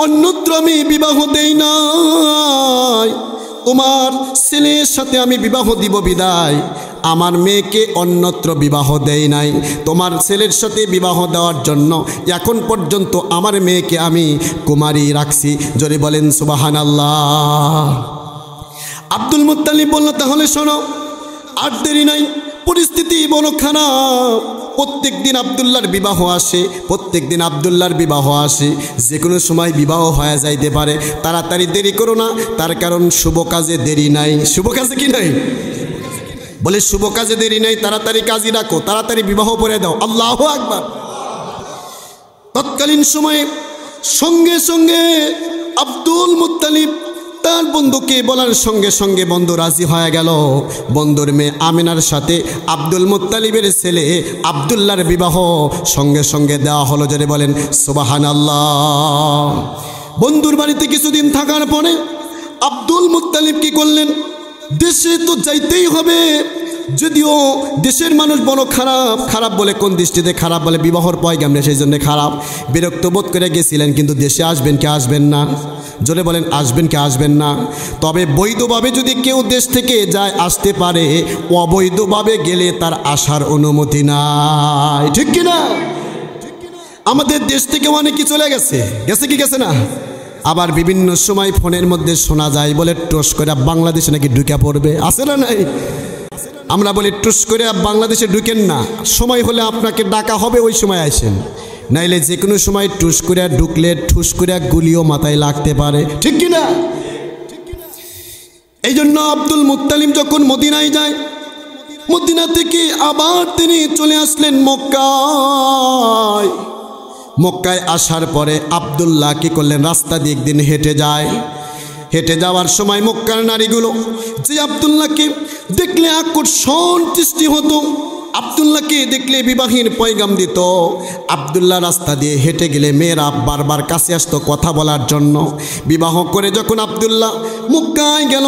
অন্যত্র আমি বিবাহ দেই নাই, তোমার ছেলের সাথে আমি বিবাহ দিব বিদায় আমার মেয়েকে অন্যত্র বিবাহ দেই নাই। তোমার ছেলের সাথে বিবাহ দেওয়ার জন্য এখন পর্যন্ত আমার মেয়েকে আমি কুমারী রাখছি। জোরে বলেন সুবহানাল্লাহ। আব্দুল মুত্তালিব বলল, তাহলে শোনো, আর দেরি নাই, পরিস্থিতি বড় খারাপ। প্রত্যেক দিন আব্দুল্লাহর বিবাহ আসে, প্রত্যেক দিন আব্দুল্লাহর বিবাহ আসে, যে কোনো সময় বিবাহ হয়ে যাইতে পারে, তাড়াতাড়ি দেরি করো না, তার কারণ শুভ কাজে দেরি নাই। শুভ কাজে কি নাই? বলে শুভ কাজে দেরি নাই, তাড়াতাড়ি কাজই রাখো, তাড়াতাড়ি বিবাহ করে দাও। আল্লাহু আকবার। তৎকালীন সময়ে সঙ্গে সঙ্গে আব্দুল মুত্তালিব তার বন্ধুকে বলার সঙ্গে সঙ্গে বন্ধু রাজি হয়ে গেল। বন্ধুর মেয়ে আমিনার সাথে আব্দুল মুত্তালিবের ছেলে আব্দুল্লাহর বিবাহ সঙ্গে সঙ্গে দেওয়া হলো। জোরে বলেন সুবহানাল্লাহ। বন্ধুর বাড়িতে কিছুদিন থাকার পরে আব্দুল মুত্তালিব কি করলেন, দেশে তো যাইতেই হবে, যদিও দেশের মানুষ বড় খারাপ। খারাপ বলে কোন দৃষ্টিতে খারাপ? বলে বিবাহর পয়গাম নেই, সেই জন্য খারাপ। বিরক্ত বোধ করে গেছিলেন, কিন্তু দেশে আসবেন কি আসবেন না? জোরে বলেন আসবেন কি আসবেন না? তবে বৈধভাবে যদি কেউ দেশ থেকে যায় আসতে পারে, অবৈধভাবে গেলে তার আসার অনুমতি নাই। ঠিক কিনা? আমাদের দেশ থেকে অনেকে চলে গেছে, গেছে কি গেছে না? আবার বিভিন্ন সময় ফোনের মধ্যে শোনা যায় বলে টুস করে বাংলাদেশে নাকি ঢুকে পড়বে, আছে না নাই? আমরা বলি টুস করে বাংলাদেশে ঢুকেন না, সময় হলে আপনাকে ডাকা হবে, ওই সময় আসেন, নাইলে যে কোনো সময় টুস করে ঢুকলে ঠুস করে গুলিও মাথায় লাগতে পারে। ঠিক কিনা? এই জন্য আব্দুল মুত্তালিব যখন মদিনায় যায়, মদিনা থেকে আবার তিনি চলে আসলেন মক্কায়। মক্কায় আসার পরে আব্দুল্লাহ কি করলেন, রাস্তা দিয়ে একদিন হেঁটে যায়। হেঁটে যাওয়ার সময় মক্কার নারীগুলো যে আব্দুল্লাহকে দেখলে আকর্ষণ সৃষ্টি হতো, আব্দুল্লাহকে দেখলে বিবাহের পয়গাম দিত। আব্দুল্লাহ রাস্তা দিয়ে হেঁটে গেলে মেয়েরা বারবার কাছে আসতো কথা বলার জন্য। বিবাহ করে যখন আব্দুল্লাহ মক্কায় গেল,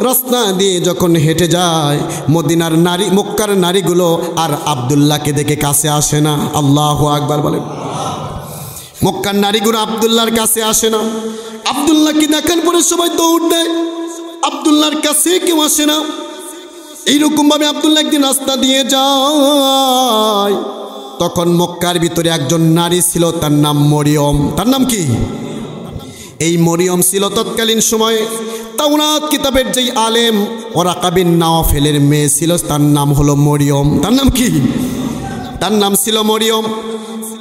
রাস্তা দিয়ে যখন হেঁটে যায়, মদিনার নারী, মক্কার নারীগুলো আর আব্দুল্লাহকে দেখে কাছে আসে না। আল্লাহু আকবার বলেন। মক্কার নারীগুলো আব্দুল্লাহর কাছে আসে না। আব্দুল্লাহকে দেখার পরে সবাই দৌড় দেয়, আব্দুল্লাহর কাছে কেউ আসে না। এইরকম ভাবে আব্দুল্লাহ একদিন রাস্তা দিয়ে যায়, তখন মক্কার ভিতরে একজন নারী ছিল, তার নাম মরিয়ম। তার নাম কি? এই মরিয়ম ছিল তৎকালীন সময়ে তাওরাত কিতাবের যেই আলেম ওরাকা বিন নাওফেলের মেয়ে ছিল, তার নাম হলো মরিয়ম। তার নাম কি? তার নাম ছিল মরিয়ম।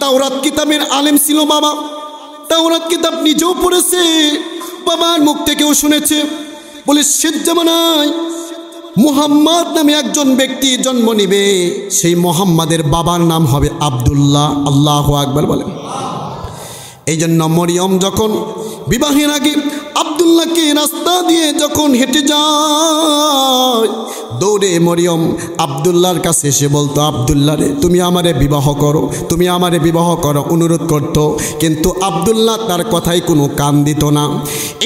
তাওরাত কিতাবের আলেম ছিল বাবা, তাওরাত কিতাব নিজেও পড়েছে, বাবার মুখ থেকেও শুনেছে। বলে শেষ জামানায় মুহাম্মদ নামে একজন ব্যক্তি জন্ম নিবে, সেই মুহাম্মাদের বাবার নাম হবে আব্দুল্লাহ। আল্লাহু আকবার বলেন। এই জন্য মরিয়ম যখন বিবাহের আগে আব্দুল্লাহকে রাস্তা দিয়ে যখন হেঁটে যায়, দৌড়ে মরিয়ম আব্দুল্লাহর কাছে এসে বলতো, আব্দুল্লাহ রে, তুমি আমারে বিবাহ করো, তুমি আমারে বিবাহ করো, অনুরোধ করতো। কিন্তু আব্দুল্লাহ তার কথাই কোনো কান দিত না।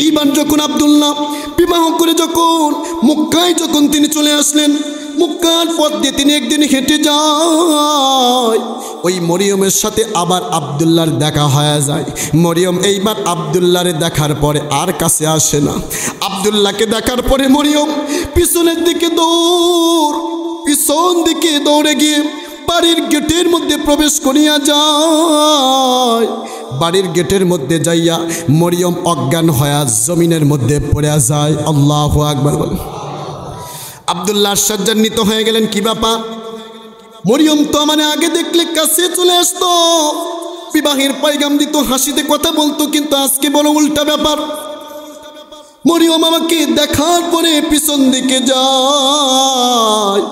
এইবার যখন আব্দুল্লাহ বিবাহ করে যখন মক্কায় যখন তিনি চলে আসলেন, মক্কার পথ দিয়ে তিনি একদিন হেঁটে যায়, ওই মরিয়মের সাথে আবার আব্দুল্লাহর দেখা হয়ে যায়। মরিয়ম এইবার আব্দুল্লাহরে দেখার পরে আর কাছে আসে না। আব্দুল্লাহকে দেখার পরে মরিয়ম পিছনের দিকে পিছন দিকে দৌড়ে গিয়ে বাড়ির গেটের মধ্যে প্রবেশ করিয়া যায়। বাড়ির গেটের মধ্যে যাইয়া মরিয়ম অজ্ঞান হয়ে জমিনের মধ্যে পড়ে যায়। আল্লাহু আকবার বল। আব্দুল্লাহ আশ্চর্যান্বিত হয়ে গেলেন, কি ব্যাপার? মরিয়ম তো মানে আগে দেখলে কাছে চলে আসতো, বিবাহের পয়গাম দিত, হাসিতে কথা বলতো, কিন্তু আজকে বড় উল্টা ব্যাপার। মরিয়ম আমাকে দেখার পরে পিছন দিকে যায়।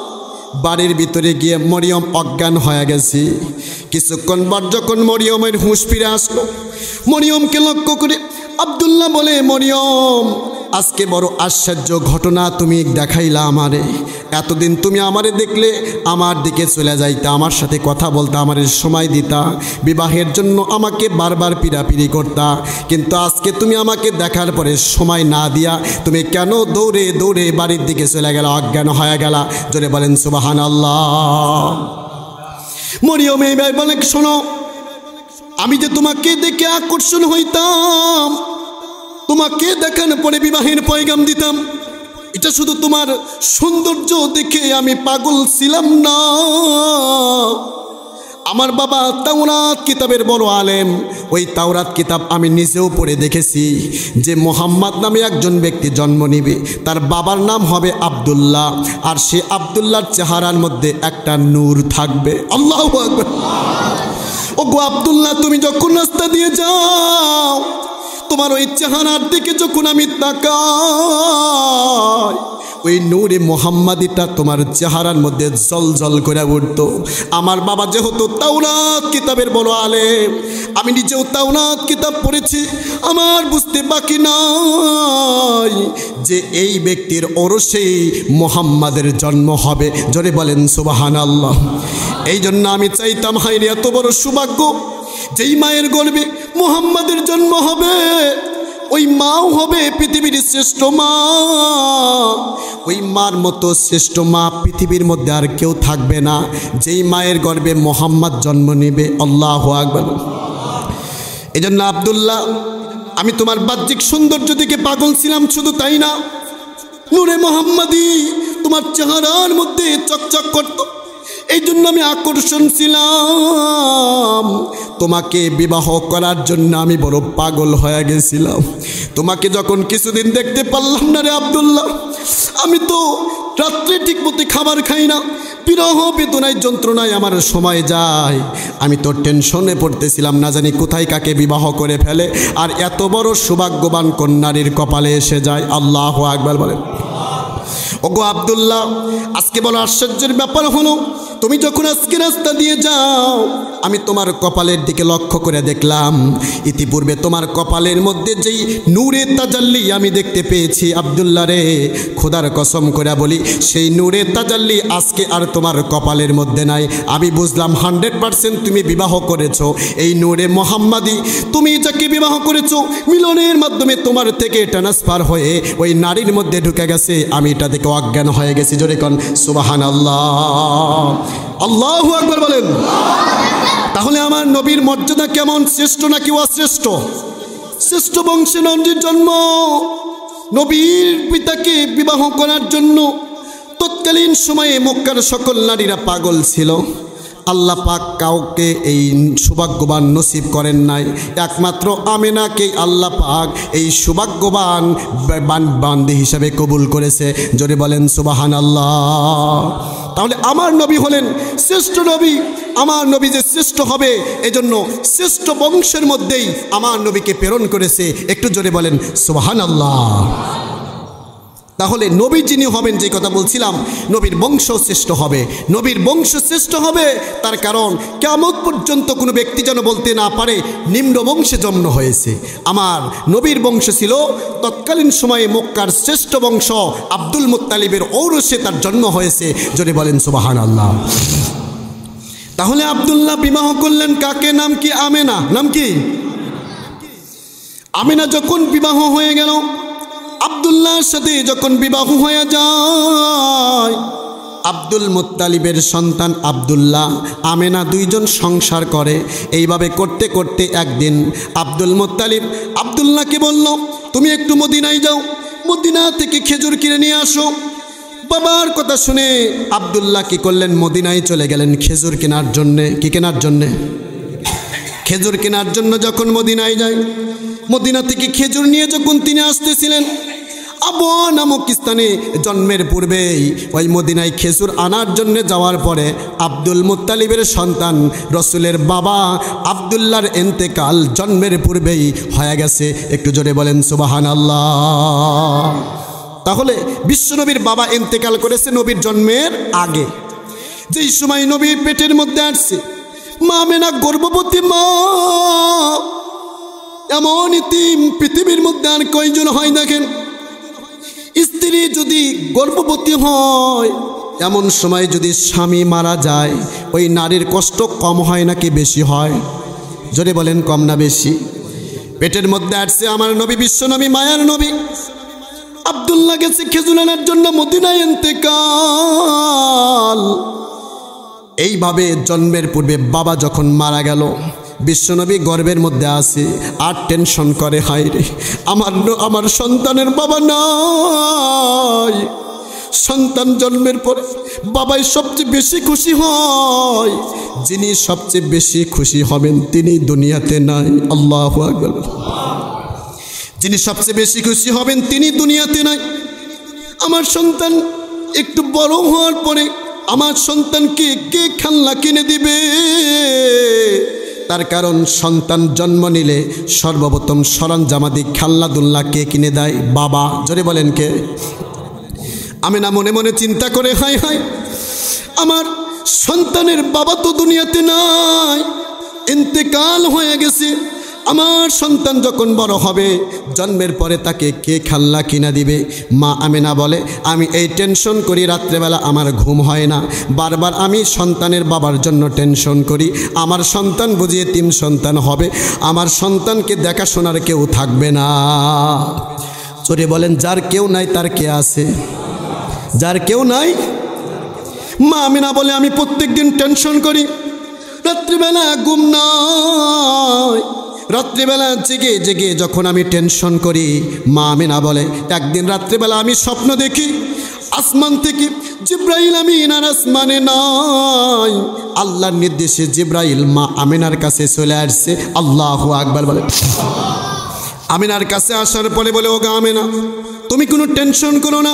বাড়ির ভিতরে গিয়ে মরিয়ম অজ্ঞান হয়ে গেছে। কিছুক্ষণ পর যখন মরিয়মের হুঁশ ফিরে আসলো, মরিয়মকে লক্ষ্য করে আব্দুল্লাহ বলে, মরিয়ম, আজকে বড় আশ্চর্য ঘটনা তুমি দেখাইলা আমারে। এতদিন তুমি আমারে দেখলে আমার দিকে চলে যাইতা, আমার সাথে কথা বলতা, আমারে সময় দিতা, বিবাহের জন্য আমাকে বারবার পিড়াপিড়ি করতা, কিন্তু আজকে তুমি আমাকে দেখার পরে সময় না দিয়া তুমি কেন দৌড়ে দৌড়ে বাড়ির দিকে চলে গেলা, অজ্ঞান হয়ে গেলা? জোরে বলেন সুবহানাল্লাহ। মরিয়ম এইবার বলে, শোনো, আমি যে তোমাকে দেখে আকর্ষণ হইতাম, তোমাকে দেখানোর পরে বিবাহের পয়গাম দিতাম, এটা শুধু তোমার সৌন্দর্য দেখে আমি পাগল ছিলাম না। আমার বাবা তাওরাত কিতাবের বড় আলেম, ওই তাওরাত কিতাব আমি নিজেও পড়ে দেখেছি যে মোহাম্মদ নামে একজন ব্যক্তি জন্ম নিবে, তার বাবার নাম হবে আব্দুল্লাহ, আর সে আব্দুল্লাহর চেহারার মধ্যে একটা নূর থাকবে। আল্লাহু আকবার। ও গো আব্দুল্লাহ, তুমি যখন রাস্তা দিয়ে যাও, তোমার ওই চেহারার দিকে যখন আমি তাকাই, ওই নূরে মোহাম্মদীটা তোমার চেহারার মধ্যে জলজল করে উঠত। আমার বাবা যেহেতু তাওরাত কিতাবের বড় আলেম, আমি নিজেও তাওরাত কিতাব পড়েছি, আমার বুঝতে বাকি নাই যে এই ব্যক্তির ওরসেই মোহাম্মদের জন্ম হবে। জোরে বলেন সুবহানাল্লাহ। এই জন্য আমি চাইতাম, হায় রে, এত বড় সৌভাগ্য, যেই মায়ের গর্ভে মোহাম্মদের জন্ম হবে, ওই মাও হবে পৃথিবীর শ্রেষ্ঠ মা। ওই মার মতো শ্রেষ্ঠ মা পৃথিবীর মধ্যে আর কেউ থাকবে না, যেই মায়ের গর্ভে মোহাম্মদ জন্ম নেবে। আল্লাহু আকবার। এই জন্য আব্দুল্লাহ, আমি তোমার বাহ্যিক সৌন্দর্য দেখে পাগল ছিলাম, শুধু তাই না, নূরে মোহাম্মদী তোমার চেহারার মধ্যে চকচক করত, এই জন্য আমি আকর্ষণ ছিলাম। তোমাকে বিবাহ করার জন্য আমি বড় পাগল হয়ে গেছিলাম। তোমাকে যখন কিছুদিন দেখতে পারলাম না রে আব্দুল্লাহ, আমি তো রাত্রে ঠিক মতো খাবার খাই না, বিরহ বেদনায় যন্ত্রণায় আমার সময় যায়। আমি তো টেনশনে পড়তেছিলাম, না জানি কোথায় কাকে বিবাহ করে ফেলে, আর এত বড় সৌভাগ্যবান কন্যারীর কপালে এসে যায়। আল্লাহু আকবার বলেন। ওগো আব্দুল্লাহ, আজকে বড় আশ্চর্যের ব্যাপার হলো, তুমি যখন আজকে রাস্তা দিয়ে যাও, আমি তোমার কপালের দিকে লক্ষ্য করে দেখলাম, ইতিপূর্বে তোমার কপালের মধ্যে যেই নূরে তাজাল্লি আমি দেখতে পেয়েছি, আব্দুল্লাহ রে, খোদার কসম করে বলি, সেই নূরে তাজাল্লি আজকে আর তোমার কপালের মধ্যে নাই। আমি বুঝলাম 100% তুমি বিবাহ করেছো এই নূরে মোহাম্মদী। তুমি যাকে বিবাহ করেছো, মিলনের মাধ্যমে তোমার থেকে ট্রান্সফার হয়ে ওই নারীর মধ্যে ঢুকে গেছে। আমি এটা দেখে অজ্ঞান হয়ে গেছি। জোরে কোন সুবহানাল্লাহ। আল্লাহু আকবার বলেন। তাহলে আমার নবীর মর্যাদা কেমন, শ্রেষ্ঠ নাকি অশ্রেষ্ঠ? শ্রেষ্ঠ বংশে নবীর জন্ম। নবীর পিতাকে বিবাহ করার জন্য তৎকালীন সময়ে মক্কার সকল নারীরা পাগল ছিল। আল্লাহ পাক কাউকে এই সৌভাগ্যবান নসিব করেন নাই, একমাত্র আমেনাকে আল্লাহ পাক এই সৌভাগ্যবান বান্দি হিসাবে কবুল করেছে। জোরে বলেন সুবহানাল্লাহ। তাহলে আমার নবী হলেন শ্রেষ্ঠ নবী। আমার নবী যে শ্রেষ্ঠ হবে, এজন্য শ্রেষ্ঠ বংশের মধ্যেই আমার নবীকে প্রেরণ করেছে। একটু জোরে বলেন সুবহানাল্লাহ। তাহলে নবী যিনি হবেন, যে কথা বলছিলাম, নবীর বংশ শ্রেষ্ঠ হবে। নবীর বংশ শ্রেষ্ঠ হবে তার কারণ, কিয়ামত পর্যন্ত কোনো ব্যক্তি যেন বলতে না পারে নিম্ন বংশে জন্ম হয়েছে। আমার নবীর বংশ ছিল তৎকালীন সময়ে মক্কার শ্রেষ্ঠ বংশ, আব্দুল মুত্তালিবের ঔরসে তার জন্ম হয়েছে। জোরে বলেন সুবহানাল্লাহ। তাহলে আব্দুল্লাহ বিবাহ করলেন কাকে? নাম কি? আমেনা। নাম কি? আমেনা যখন বিবাহ হয়ে গেল, আব্দুল্লাহর সাথে যখন বিবাহ হয়ে যায়, আব্দুল মুত্তালিবের সন্তান আব্দুল্লাহ, আমেনা দুইজন সংসার করে। এইভাবে করতে করতে একদিন আব্দুল মুত্তালিব আব্দুল্লাহকে বলল, তুমি একটু মদিনায় যাও, মদিনা থেকে খেজুর কিনে নিয়ে আসো। বাবার কথা শুনে আব্দুল্লাহ কি করলেন? মদিনায় চলে গেলেন খেজুর কেনার জন্যে। কি কেনার জন্যে? খেজুর কেনার জন্য যখন মদিনায় যায়, মদিনা থেকে খেজুর নিয়ে যখন তিনি আসতেছিলেন, আবওয়া নামক স্থানে জন্মের পূর্বেই ওই মদিনায় খেজুর আনার জন্য যাওয়ার পরে আব্দুল মুত্তালিবের সন্তান রসুলের বাবা আব্দুল্লাহর ইন্তেকাল জন্মের পূর্বেই হয়ে গেছে। একটু জোরে বলেন সুবহানাল্লাহ। তাহলে বিশ্বনবীর বাবা ইন্তেকাল করেছে নবীর জন্মের আগে। যেই সময় নবী পেটের মধ্যে আসছে, মা আমেনা গর্ভবতী মা। এমন ইতিম পৃথিবীর মধ্যে আর কয়জন হয় দেখেন। স্ত্রী যদি গর্ভবতী হয়, এমন সময় যদি স্বামী মারা যায়, ওই নারীর কষ্ট কম হয় নাকি বেশি হয়? জোরে বলেন, কম না বেশি? পেটের মধ্যে আসছে আমার নবী, বিশ্বনবী, মায়ার নবী। আব্দুল্লাহ গেছে খেজুর আনার জন্য মদিনায় ইন্তেকাল। এইভাবে জন্মের পূর্বে বাবা যখন মারা গেল, বিশ্বনবী গর্ভের মধ্যে আসে আর টেনশন করে, হায় রে আমার সন্তানের বাবা নাই। সন্তান জন্মের পরে বাবাই সবচেয়ে বেশি খুশি হয়। যিনি সবচেয়ে বেশি খুশি হবেন তিনি দুনিয়াতে নাই। আল্লাহু আকবার। যিনি সবচেয়ে বেশি খুশি হবেন তিনি দুনিয়াতে নাই। আমার সন্তান একটু বড় হওয়ার পরে আমার সন্তানকে কে খেলনা কিনে দিবে? তার কারণ সন্তান জন্ম নিলে সর্বপ্রথম সরঞ্জামাদি খেলনাদুল্লা কে কিনে দেয়? বাবা। জোরে বলেন, কে? আমেনা মনে মনে চিন্তা করে, হায় হায়, আমার সন্তানের বাবা তো দুনিয়াতে নাই, ইন্তেকাল হয়ে গেছে। আমার সন্তান যখন বড় হবে, জন্মের পরে তাকে কে খেলনা কিনা দিবে? মা আমেনা বলে, আমি এই টেনশন করি, রাত্রেবেলা আমার ঘুম হয় না, বারবার আমি সন্তানের বাবার জন্য টেনশন করি। আমার সন্তান বুঝিয়ে তিন সন্তান হবে, আমার সন্তানকে দেখাশোনার কেউ থাকবে না। চোরে বলেন, যার কেউ নাই তার কে আছে? যার কেউ নাই। মা আমেনা বলে, আমি প্রত্যেক দিন টেনশন করি, রাত্রিবেলা ঘুম নাই। রাত্রিবেলা জেগে জেগে যখন আমি টেনশন করি, মা আমেনা বলে, একদিন রাত্রিবেলা আমি স্বপ্ন দেখি, আসমান থেকে জিব্রাইল আমিন আর আসমানে নাই। আল্লাহর নির্দেশে জিব্রাইল মা আমেনার কাছে চলে আসছে। আল্লাহু আকবার বলে। আমেনার কাছে আসার পরে বলে, ও গা আমেনা, তুমি কোনো টেনশন করো না,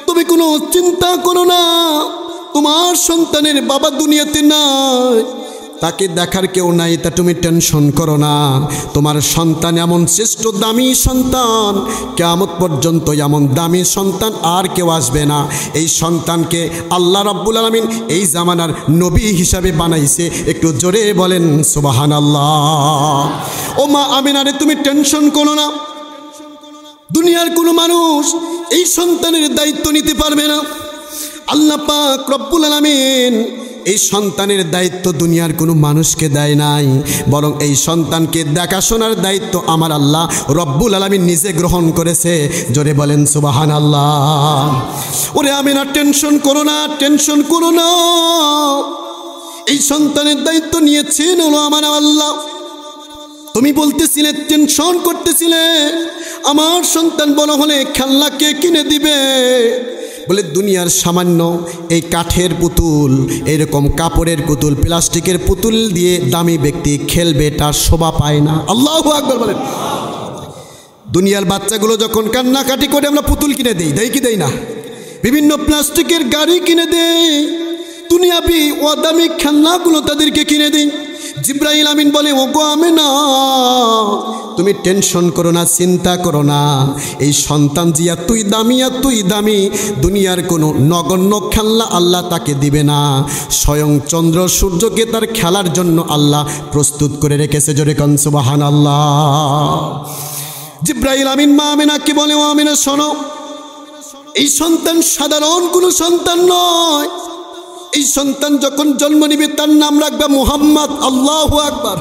তুমি কোনো চিন্তা করো না, তোমার সন্তানের বাবা দুনিয়াতে নাই, তাকে দেখার কেউ নাই, তা তুমি টেনশন করো না। তোমার সন্তান এমন শ্রেষ্ঠ দামি সন্তান, কিয়ামত পর্যন্ত এমন দামি সন্তান আর কেউ আসবে না। এই সন্তানকে আল্লাহ রাব্বুল আলামিন এই জামানার নবী হিসাবে বানাইছে। একটু জোরে বলেন সুবহানাল্লাহ। ও মা আমিনারে, তুমি টেনশন করো না, দুনিয়ার কোনো মানুষ এই সন্তানের দায়িত্ব নিতে পারবে না। আল্লাহ পাক রব্বুল আলামিন এই সন্তানের দায়িত্ব দুনিয়ার কোনো মানুষকে দেয় নাই, বরং এই সন্তানকে দেখাশোনার দায়িত্ব আমার আল্লাহ রব্বুল আলামিন নিজে গ্রহণ করেছে। জোরে বলেন সুবহানাল্লাহ। ওরে আমিনা, টেনশন করো না, টেনশন করো না, এই সন্তানের দায়িত্ব নিয়েছেন হলো আমার আল্লাহ। তুমি বলতেছিলে, টেনশন করতেছিলে, আমার সন্তান বড় হলে খেলনা কে কিনে দিবে? বলে, দুনিয়ার সামান্য এই কাঠের পুতুল, এরকম কাপড়ের পুতুল, প্লাস্টিকের পুতুল দিয়ে দামি ব্যক্তি খেলবে, তার শোভা পায় না। আল্লাহু আকবার বলেন। দুনিয়ার বাচ্চাগুলো যখন কান্নাকাটি করে আমরা পুতুল কিনে দিই, দেই কি দেই না? বিভিন্ন প্লাস্টিকের গাড়ি কিনে দেই, দুনিয়াবি অদামি খেলনাগুলো তাদেরকে কিনে দিই। জিব্রাইল আমিন বলে, ও গো আমেনা, তুমি টেনশন করো না, চিন্তা করো না, এই সন্তান জিয়া তুই দামি, দুনিয়ার কোনো নগণ্য খেলনা আল্লাহ তাকে দিবে না। স্বয়ং চন্দ্র সূর্যকে তার খেলার জন্য আল্লাহ প্রস্তুত করে রেখেছে। জোরে কোন সুবহানাল্লাহ। জিব্রাইল আমিন মা আমেনাকে বলে, ও আমেনা শোনো, এই সন্তান সাধারণ কোনো সন্তান নয়। এই সন্তান যখন জন্ম নিবে তার নাম রাখবে মুহাম্মদ। আল্লাহু আকবার।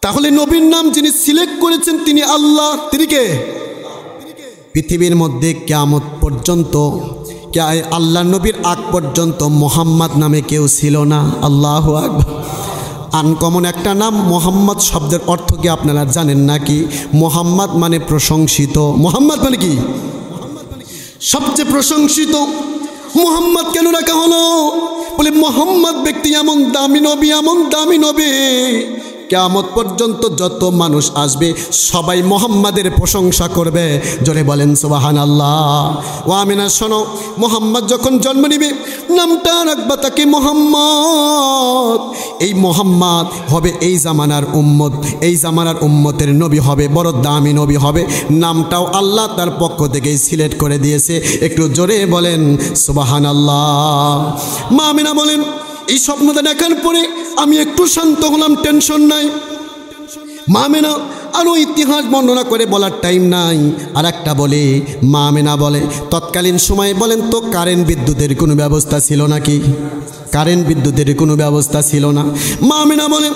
তাহলে নবীর নাম যিনি সিলেক্ট করেছেন তিনি আল্লাহ। তিনি কে? পৃথিবীর মধ্যে কিয়ামত পর্যন্ত, আল্লাহ নবীর আগ পর্যন্ত মুহাম্মদ নামে কেউ ছিল না। আল্লাহু আকবার। আনকমন একটা নাম মুহাম্মদ শব্দের অর্থ কি আপনারা জানেন নাকি? মুহাম্মদ মানে প্রশংসিত। মুহাম্মদ মানে কি? সবচেয়ে প্রশংসিত। মুহাম্মদ কেন রাখা হলো? বলে, মুহাম্মদ ব্যক্তি এমন দামি নবী, এমন দামি নবী, কিয়ামত পর্যন্ত যত মানুষ আসবে সবাই মুহাম্মাদের প্রশংসা করবে। জোরে বলেন সুবহানাল্লাহ। ও আমিনা শোনো, মুহাম্মদ যখন জন্ম নিবে নামটা রাখবা তাকে মুহাম্মদ। এই মুহাম্মদ হবে এই জামানার উম্মত, এই জামানার উম্মতের নবী হবে, বড় দামি নবী হবে। নামটাও আল্লাহ তার পক্ষ থেকে সিলেক্ট করে দিয়েছে। একটু জোরে বলেন সুবহানাল্লাহ। মা আমিনা বলেন, এই স্বপ্নটা দেখার পরে আমি একটু শান্ত হলাম, টেনশন নাই। মা আমিনা আরও ইতিহাস বর্ণনা করে বলার টাইম নাই। আর একটা বলে, মা আমিনা বলে তৎকালীন সময়ে বলেন তো কারেন্ট বিদ্যুতের কোনো ব্যবস্থা ছিল নাকি? কারেন্ট বিদ্যুতের কোনো ব্যবস্থা ছিল না। মা আমিনা বলে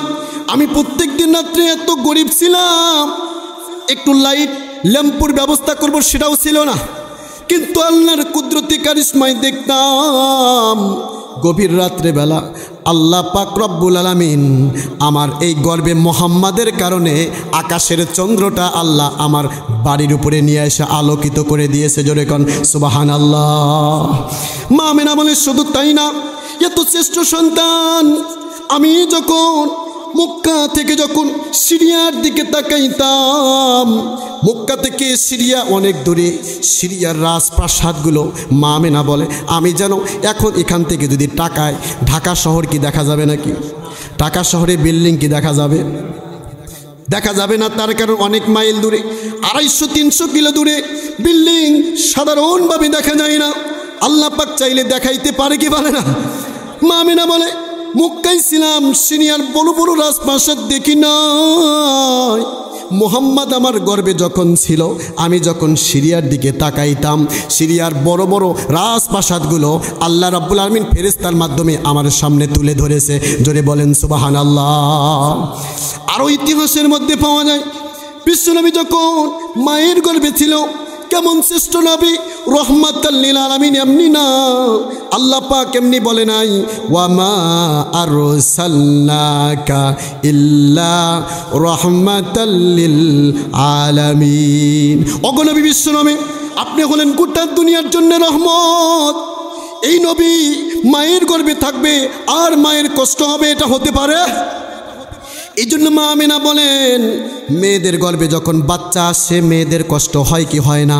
আমি প্রত্যেক দিন রাত্রে এত গরিব ছিলাম, একটু লাইট ল্যাম্পুর ব্যবস্থা করব সেটাও ছিল না। কিন্তু আল্লাহর কুদরতি কারিশমায় দেখতাম গভীর রাত্রেবেলা আল্লাহ পাক রব্বুল আলামিন আমার এই গর্বে মুহাম্মাদের কারণে আকাশের চন্দ্রটা আল্লাহ আমার বাড়ির উপরে নিয়ে এসে আলোকিত করে দিয়েছে। জোরে কোন সুবহানাল্লাহ। মা আমিনা বলে শুধু তাই না, এত শ্রেষ্ঠ সন্তান আমি যখন মক্কা থেকে যখন সিরিয়ার দিকে তাকাইতাম, মক্কা থেকে সিরিয়া অনেক দূরে, সিরিয়ার রাজপ্রাসাদগুলো মা আমিনা বলে আমি যেন এখন এখান থেকে যদি টাকায় ঢাকা শহর কি দেখা যাবে নাকি? ঢাকা শহরে বিল্ডিং কি দেখা যাবে? দেখা যাবে না। তার কারণ অনেক মাইল দূরে, 250-300 কিলো দূরে বিল্ডিং সাধারণভাবে দেখা যায় না। আল্লাহ পাক চাইলে দেখাইতে পারে কি পারে না? মা আমিনা বলে মক্কায় ছিলাম, সিরিয়ার বড় বড় রাজপ্রাসাদ দেখি নাই। মুহাম্মদ আমার গর্বে যখন ছিল, আমি যখন সিরিয়ার দিকে তাকাইতাম, সিরিয়ার বড় বড় রাজপ্রাসাদগুলো আল্লাহ রাব্বুল আলামিন ফেরেশতার মাধ্যমে আমার সামনে তুলে ধরেছে। জোরে বলেন সুবহানাল্লাহ। আরও ইতিহাসের মধ্যে পাওয়া যায় বিশ্বনবী যখন মায়ের গর্বে ছিল, কেমন শ্রেষ্ঠ নবী, রহমাতাল লিল আলামিন। এমনি না, আল্লাহ পাক এমনি বলে নাই ওয়া মা আরসালনাকা ইল্লা রহমাতাল লিল আলামিন। ওগো নবী বিশ্বনবী, আপনি হলেন গোটা দুনিয়ার জন্য রহমত। এই নবী মায়ের গর্ভে থাকবে আর মায়ের কষ্ট হবে, এটা হতে পারে? এই জন্য মা আমিনা বলেন মেয়েদের গর্ভে যখন বাচ্চা আসে মেয়েদের কষ্ট হয় কি হয় না?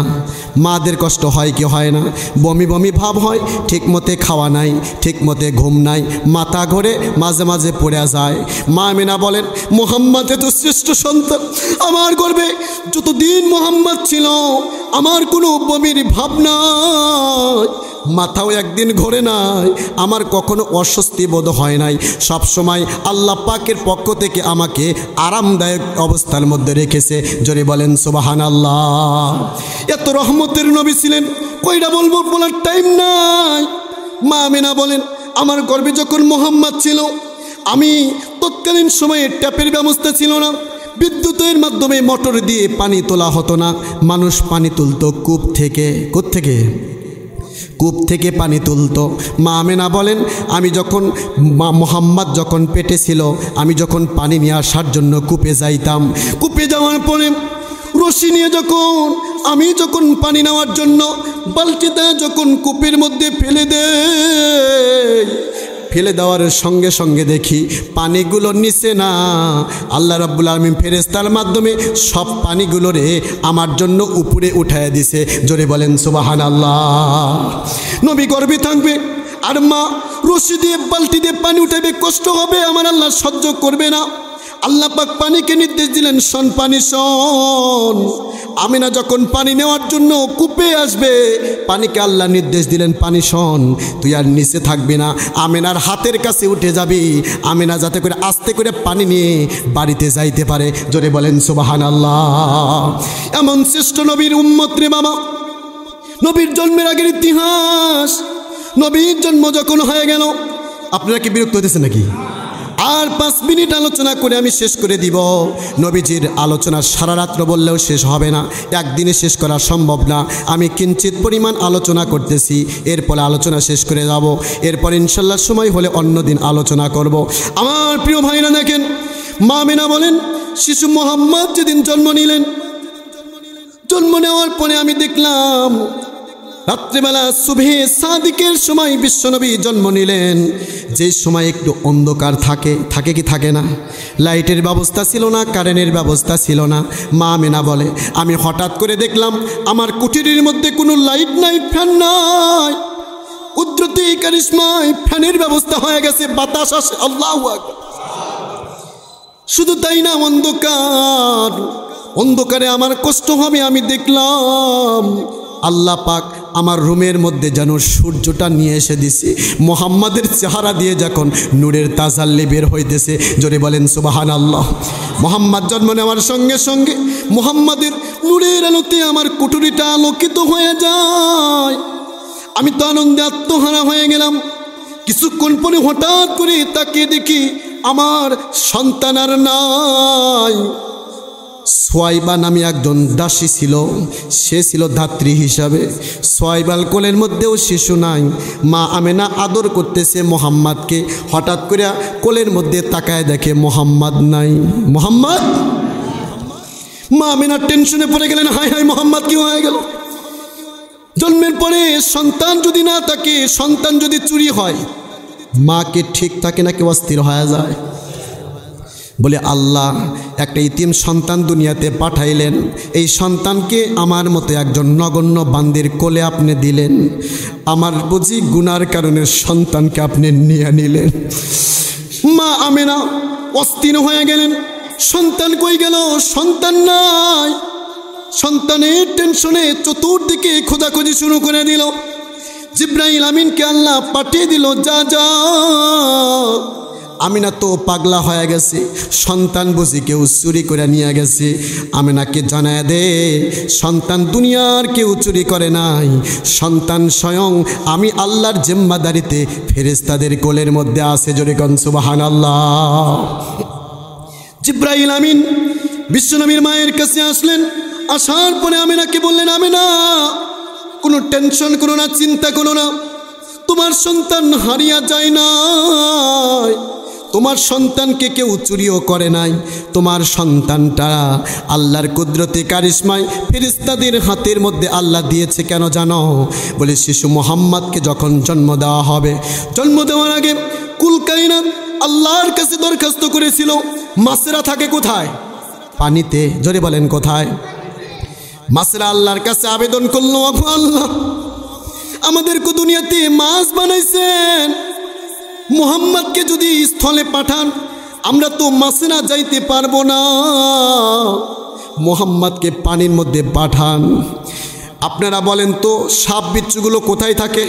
মাদের কষ্ট হয় কি হয় না? বমি বমি ভাব হয়, ঠিক মতে খাওয়া নাই, ঠিক মতে ঘুম নাই, মাথা ঘোরে, মাঝে মাঝে পড়ে যায়। মা আমিনা বলেন মুহাম্মদ এত শ্রেষ্ঠ সন্তান, আমার গর্ভে যতদিন মুহাম্মদ ছিল আমার কোনো বমির ভাব নাই, মাথাও একদিন ঘোরে নাই, আমার কখনো অস্বস্তি বোধ হয় নাই। সব সময় আল্লাহ পাকের পক্ষ থেকে আমাকে আরামদায়ক অবস্থার মধ্যে রেখেছে। জোরে বলেন সুবহানাল্লাহ। এত রহমতের নবী ছিলেন, কইটা বলবো, বলার টাইম নাই। মা আমিনা বলেন আমার গর্ভে যখন মুহাম্মদ ছিল, আমি তৎকালীন সময়ে ট্যাপের ব্যবস্থা ছিল না, বিদ্যুতের মাধ্যমে মোটর দিয়ে পানি তোলা হতো না। মানুষ পানি তুলতো কূপ থেকে। কোত্থেকে? কূপ থেকে পানি তুলতো। মা আমিনা বলেন আমি যখন মুহাম্মদ যখন পেটে ছিল, আমি যখন পানি নিয়ে আসার জন্য কূপে যাইতাম, কূপে যাওয়ার পরে রশি নিয়ে আমি যখন পানি নেওয়ার জন্য বালতিটা যখন কূপের মধ্যে ফেলে দেওয়ার সঙ্গে সঙ্গে দেখি পানিগুলো নিচে না, আল্লাহ রাব্বুল আলামিন ফেরেশতার মাধ্যমে সব পানিগুলোরে আমার জন্য উপরে উঠায় দিছে। জোরে বলেন সুবহানাল্লাহ। নবী গর্বে থাকবে আর মা রশি দিয়ে বালতি দিয়ে পানি উঠাবে, কষ্ট হবে, আমার আল্লাহ সহ্য করবে না। আল্লাহ পাক পানিকে নির্দেশ দিলেন শোন পানি শোন। আমিনা যখন পানি নেওয়ার জন্য কূপে আসবে, পানিকে আল্লাহ নির্দেশ দিলেন পানি শোন, তুই আর নিচে থাকবি না, আমিনার হাতের কাছে উঠে যাবি, আমিনা যাতে করে আস্তে করে পানি নিয়ে বাড়িতে যাইতে পারে। জোরে বলেন সুবহানাল্লাহ। এমন শ্রেষ্ঠ নবীর উম্মত রে বাবা। নবীর জন্মের আগের ইতিহাস, নবীর জন্ম যখন হয়ে গেল, আপনারা কি বিরক্ত হতেছেন নাকি? আর 5 মিনিট আলোচনা করে আমি শেষ করে দিব। নবীজির আলোচনা সারা রাত্র বললেও শেষ হবে না, একদিনে শেষ করা সম্ভব না। আমি কিঞ্চিত পরিমাণ আলোচনা করতেছি, এরপরে আলোচনা শেষ করে যাব। এরপর ইনশাল্লাহ সময় হলে অন্য দিন আলোচনা করব। আমার প্রিয় ভাইরা দেখেন, মা আমিনা বলেন শিশু মুহাম্মদ যেদিন জন্ম নিলেন, জন্ম নেওয়ার পরে আমি দেখলাম রাত্রিবেলা সুবহে সাদিকের সময় বিশ্বনবী জন্ম নিলেন। যে সময় একটু অন্ধকার থাকে কি থাকে না? লাইটের ব্যবস্থা ছিল না, কারেন্টের ব্যবস্থা ছিল না। মা আমেনা বলে, আমি হঠাৎ করে দেখলাম আমার কুটিরের মধ্যে কোনো লাইট নাই, ফ্যান নাই। কুদরতি কারিশমায় ফ্যানের ব্যবস্থা হয়ে গেছে, বাতাস আসে। আল্লাহু আকবার। শুধু তাই না, অন্ধকারে আমার কষ্ট হবে। আমি দেখলাম আল্লাহ পাক আমার রুমের মধ্যে যেন সূর্যটা নিয়ে এসে দিছে। মোহাম্মদের চেহারা দিয়ে যখন নূরের তাজাল্লি বের হইতেছে, জোরে বলেন সুবহানাল্লাহ। মোহাম্মদ জন্ম নেওয়ার সঙ্গে সঙ্গে মোহাম্মদের নূরের আলোতে আমার কুঠুরিটা আলোকিত হয়ে যায়। আমি তো আনন্দে আত্মহারা হয়ে গেলাম। কিছুক্ষণ পরে হঠাৎ করে তাকিয়ে দেখি আমার সন্তান আর নাই। সোয়াইবা নামে একজন দাসী ছিল, সে ছিল ধাত্রী হিসাবে। সোয়াইবাল কোলের মধ্যেও শিশু নাই। মা আমেনা আদর করতেছে মোহাম্মদকে। হঠাৎ করে কোলের মধ্যে তাকায় দেখে মোহাম্মদ নাই। মোহাম্মদ! মা আমেনা টেনশনে পড়ে গেলেন, হায় হায়, মোহাম্মদ কি হয়ে গেল? জন্মের পরে সন্তান যদি না থাকে, সন্তান যদি চুরি হয়, মাকে ঠিক থাকে নাকি অস্থির হয়ে যায়? বলে আল্লাহ একটা ইতিম সন্তান দুনিয়াতে পাঠাইলেন, এই সন্তানকে আমার মতো একজন নগণ্য বান্দির কোলে আপনি দিলেন। আমার বুঝি গুনার কারণে সন্তানকে আপনি নিয়ে নিলেন। মা আমেনা অস্থির হয়ে গেলেন। সন্তান কই গেল? সন্তান নাই। সন্তানের টেনশনে চতুর্দিকে খোঁজাখুঁজি শুরু করে দিল। জিব্রাইল আমিনকে আল্লাহ পাঠিয়ে দিল, যা। আমিনা তো পাগলা হয়ে গেছে, সন্তান বুঝি কেউ চুরি করে নিয়ে গেছে। আমিনাকে জানায় দে, সন্তান দুনিয়ার কেউ চুরি করে নাই, সন্তান স্বয়ং আমি আল্লাহর জিম্মাদারিতে ফেরেশতাদের কোলের মধ্যে আছে। জোরে কোন সুবহানাল্লাহ। জিব্রাইল আমিন বিশ্বনবীর মায়ের কাছে আসলেন। আসার পরে আমিনাকে বললেন, আমিনা কোনো টেনশন করো না, চিন্তা করো না, তোমার সন্তান হারিয়ে যায় নাই, তোমার সন্তানকে কেউ চুরিও করে নাই। তোমার সন্তানটা আল্লাহর কুদরতে কারিশমায় ফেরেশতাদের হাতের মধ্যে আল্লাহ দিয়েছে। কেন জানো? বলে শিশু মোহাম্মদকে যখন জন্ম দেওয়া হবে, জন্ম দেওয়ার আগে কুল কায়নাত আল্লাহর কাছে দরখাস্ত করেছিল। মাছেরা থাকে কোথায়? পানিতে। জোরে বলেন কোথায়? মাছেরা আল্লাহর কাছে আবেদন করলো, আল্লাহ আমাদেরকে দুনিয়াতে মাছ বানাইছেন, মুহাম্মদকে যদি স্থলে পাঠান আমরা তো মাছেরা যাইতে পারবো না, মুহাম্মদকে পানির মধ্যে পাঠান। আপনারা বলেন তো, সাপ বিচ্ছুগুলো কোথায় থাকে?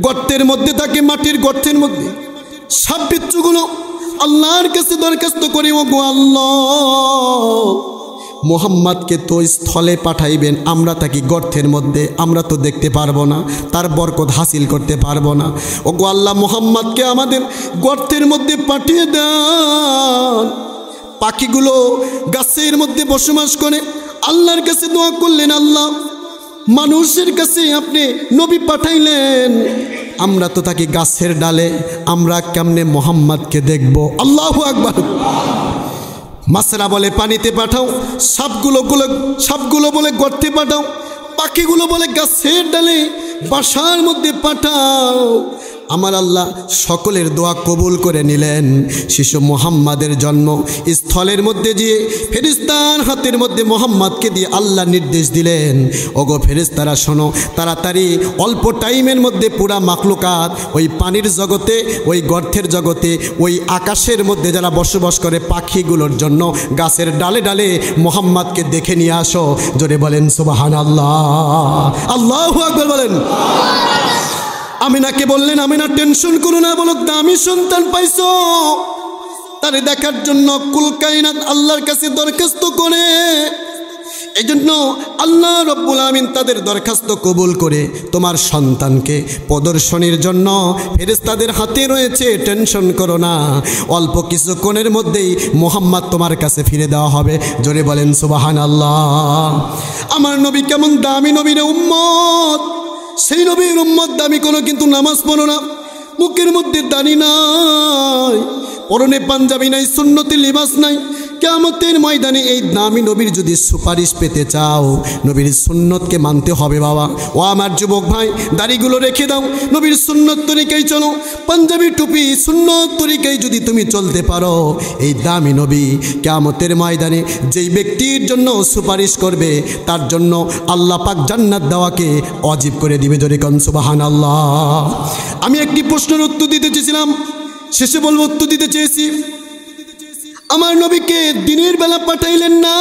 গর্তের মধ্যে থাকে, মাটির গর্তের মধ্যে। সাপ বিচ্ছুগুলো আল্লাহর কাছে দরখাস্ত করে, ও গো আল্লাহ মুহাম্মদকে তো স্থলে পাঠাইবেন, আমরা থাকি গর্তের মধ্যে, আমরা তো দেখতে পারবো না, তার বরকত হাসিল করতে পারবো না। ও গো আল্লাহ মুহাম্মদকে আমাদের গর্তের মধ্যে পাঠিয়ে দেন। পাখিগুলো গাছের মধ্যে বসবাস করে। আল্লাহর কাছে দোয়া করলেন, আল্লাহ মানুষের কাছে আপনি নবী পাঠাইলেন, আমরা তো থাকি গাছের ডালে, আমরা কেমনে মুহাম্মদকে দেখব? আল্লাহু আকবার। মাছেরা বলে পানিতে পাঠাও, সাপগুলো বলে গর্তে পাঠাও, পাখিগুলো বলে গাছের ডালে বাসার মধ্যে পাঠাও। আমার আল্লাহ সকলের দোয়া কবুল করে নিলেন। শিশু মুহাম্মাদের জন্ম স্থলের মধ্যে গিয়ে ফেরেশতার হাতের মধ্যে মুহাম্মদকে দিয়ে আল্লাহ নির্দেশ দিলেন, ওগো ফেরেশতারা শোনো, তাড়াতাড়ি অল্প টাইমের মধ্যে পুরা মাখলুকাত ওই পানির জগতে, ওই গর্তের জগতে, ওই আকাশের মধ্যে যারা বসবাস করে পাখিগুলোর জন্য গাছের ডালে ডালে মুহাম্মদকে দেখে নিয়ে আসো। জোরে বলেন সুবহানাল্লাহ, আল্লাহু আকবার বলেন। আমিনাকে বললেন, আমিনা টেনশন করো না, বলো দামি সন্তান পাইছো, তারে দেখার জন্য কুল কায়নাত আল্লাহর কাছে দরখাস্ত করে। এই জন্য আল্লাহ রব্বুল আমিন তাদের দরখাস্ত কবুল করে তোমার সন্তানকে প্রদর্শনীর জন্য ফেরেশতাদের হাতে রয়েছে, টেনশন করো না, অল্প কিছুক্ষণের মধ্যেই মুহাম্মদ তোমার কাছে ফিরে দেওয়া হবে। জোরে বলেন সুবহানাল্লাহ। আমার নবী কেমন দামি নবীর উম্মত, সেই নবীর উম্মত দামি কোনো কিন্তু নামাজ পড়ো না, মুখের মধ্যে দাড়ি নাই, পরনে পাঞ্জাবি নাই, সুন্নতি লিবাস নাই, কিয়ামতের ময়দানে এই দামি নবীর যদি সুপারিশ পেতে চাও, নবীর সুন্নতকে মানতে হবে বাবা। ও আমার যুবক ভাই, দাড়িগুলো রেখে দাও, নবীর সুন্নত তরিকায় চলো। পাঞ্জাবি টুপি সুন্নত তরিকায় যদি তুমি চলতে পারো, এই দামি নবী কিয়ামতের ময়দানে যেই ব্যক্তির জন্য সুপারিশ করবে, তার জন্য আল্লাহ পাক জান্নাত দেওয়াকে ওয়াজিব করে দিবে। জোরে কোন সুবহানাল্লাহ। আমি একটি প্রশ্নের উত্তর দিতে চেয়েছিলাম, শেষে বলবো উত্তর দিতে চেয়েছি। আমার নবীকে দিনের বেলা পাঠাইলেন না,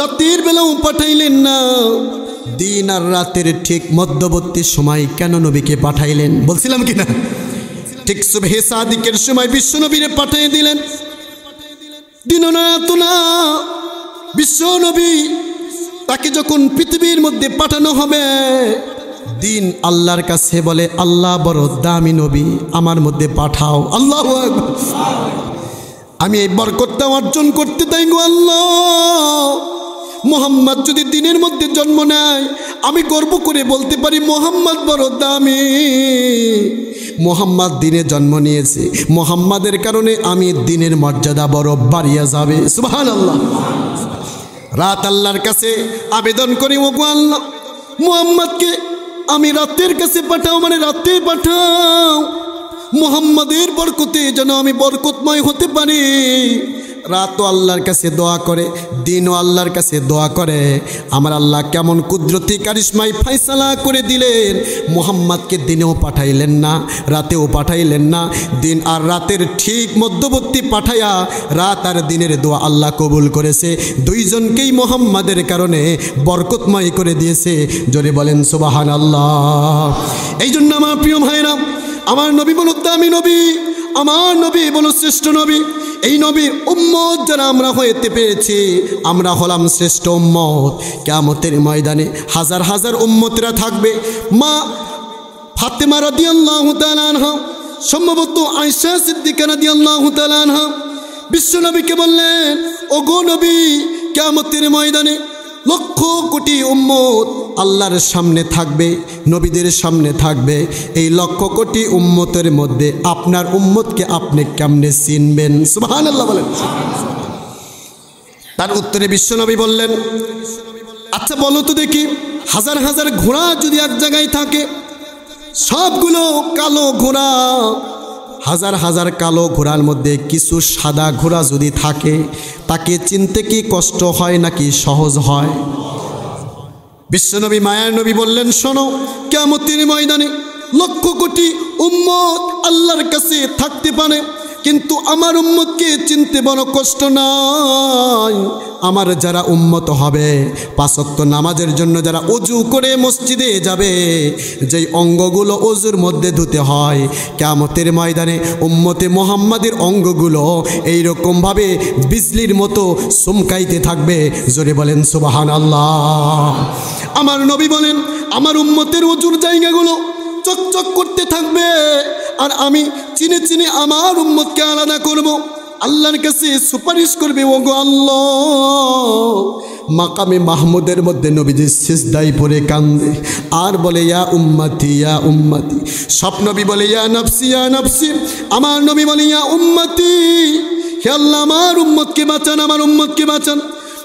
রাতের বেলাও পাঠাইলেন না, দিন আর রাতের ঠিক মধ্যবর্তী সময় কেন নবীকে পাঠাইলেন? বলছিলাম কিনা? ঠিক সুবহে সাদিকের সময় বিশ্ব নবীরে পাঠিয়ে দিলেন। দিন না রাত না, বিশ্ব নবী তাকে যখন পৃথিবীর মধ্যে পাঠানো হবে, দিন আল্লাহর কাছে বলে, আল্লাহ বড় দামি নবী, আমার মধ্যে পাঠাও। আল্লাহু আকবার। আমি এই বরকতটা অর্জন করতে চাই গো আল্লাহ। মুহাম্মদ যদি দিনের মধ্যে জন্ম নেয়, আমি গর্ব করে বলতে পারি মুহাম্মদ বড় দামি। মুহাম্মদ দিনে জন্ম নিয়েছে, মুহাম্মাদের কারণে আমি দিনের মর্যাদা বড় বাড়িয়ে যাবে। সুবহানাল্লাহ। রাত আল্লাহর কাছে আবেদন করি, ও গো আল্লাহ, মুহাম্মদকে আমি রাতের কাছে পাঠাও, মানে রাতে পাঠাও। মুহাম্মাদের বরকতে যেন আমি বরকতময় হতে পারি। রাতও আল্লাহর কাছে দোয়া করে, দিনও আল্লাহর কাছে দোয়া করে। আমার আল্লাহ কেমন কুদরতি কারিশমায় ফয়সালা করে দিলেন, মুহাম্মদকে দিনেও পাঠাইলেন না, রাতেও পাঠাইলেন না, দিন আর রাতের ঠিক মধ্যবর্তী পাঠাইয়া রাত আর দিনের দোয়া আল্লাহ কবুল করেছে। দুইজনকেই মুহাম্মাদের কারণে বরকতময় করে দিয়েছে। জোরে বলেন সুবহানাল্লাহ। এই জন্য আমার প্রিয় ভাইরা, আমার নবী বলো দামি নবী, আমার নবী বলো শ্রেষ্ঠ নবী। এই নবীর উম্মত যারা আমরা হইতে পেরেছি, আমরা হলাম শ্রেষ্ঠ উম্মত। কিয়ামতের ময়দানে হাজার হাজার উম্মতরা থাকবে। মা ফাতেমা রাদিয়াল্লাহু তাআলা আনহা, সম্ভবত আয়েশা সিদ্দিকা রাদিয়াল্লাহু তাআলা আনহা বিশ্ব নবীকে বললেন, ওগো নবী, কিয়ামতের ময়দানে লক্ষ কোটি উম্মত আল্লাহর সামনে থাকবে, নবীদের সামনে থাকবে। এই লক্ষ কোটি উম্মতের মধ্যে আপনার উম্মতকে আপনি কেমনে চিনবেন? সুবহানাল্লাহ বলেন। তার উত্তরে বিশ্বনবী বললেন, আচ্ছা বলো তো দেখি, হাজার হাজার ঘোড়া যদি এক জায়গায় থাকে, সবগুলো কালো ঘোড়া, হাজার হাজার কালো ঘোড়ার মধ্যে কিছু সাদা ঘোড়া যদি থাকে, তাকে চিনতে কি কষ্ট হয় নাকি সহজ হয়? বিশ্বনবী মায়ার নবী বললেন, শোনো, কিয়ামতের ময়দানে লক্ষ কোটি উম্মত আল্লাহর কাছে থাকতে পারে, কিন্তু আমার উম্মতকে চিনতে বড় কষ্ট নাই। আমার যারা উম্মত হবে, পাঁচ ওয়াক্ত নামাজের জন্য যারা ওযু করে মসজিদে যাবে, যেই অঙ্গগুলো ওযুর মধ্যে ধুতে হয়, কিয়ামতের ময়দানে উম্মতে মুহাম্মাদের অঙ্গগুলো এইরকমভাবে বিজলির মতো চমকাইতে থাকবে। জোরে বলেন সুবহানাল্লাহ। আমার নবী বলেন, আমার উম্মতের ওযুর জায়গাগুলো চকচক করতে থাকবে, আর আমি চিনে চিনে আমার উম্মতকে আলাদা করব। আল্লাহর কাছে সুপারিশ করবে, ওগো আল্লাহ। মাকামে মাহমুদের মধ্যে নবীজি সিজদায় পড়ে কান্দে আর বলে, ইয়া উম্মতি ইয়া উম্মতি। সব নবী বলে, ইয়া নফসি ইয়া নফসি। আমার নবী বলে, ইয়া উম্মতি, হে আল্লাহ আমার উম্মতকে বাঁচান, আমার উম্মতকে বাঁচান।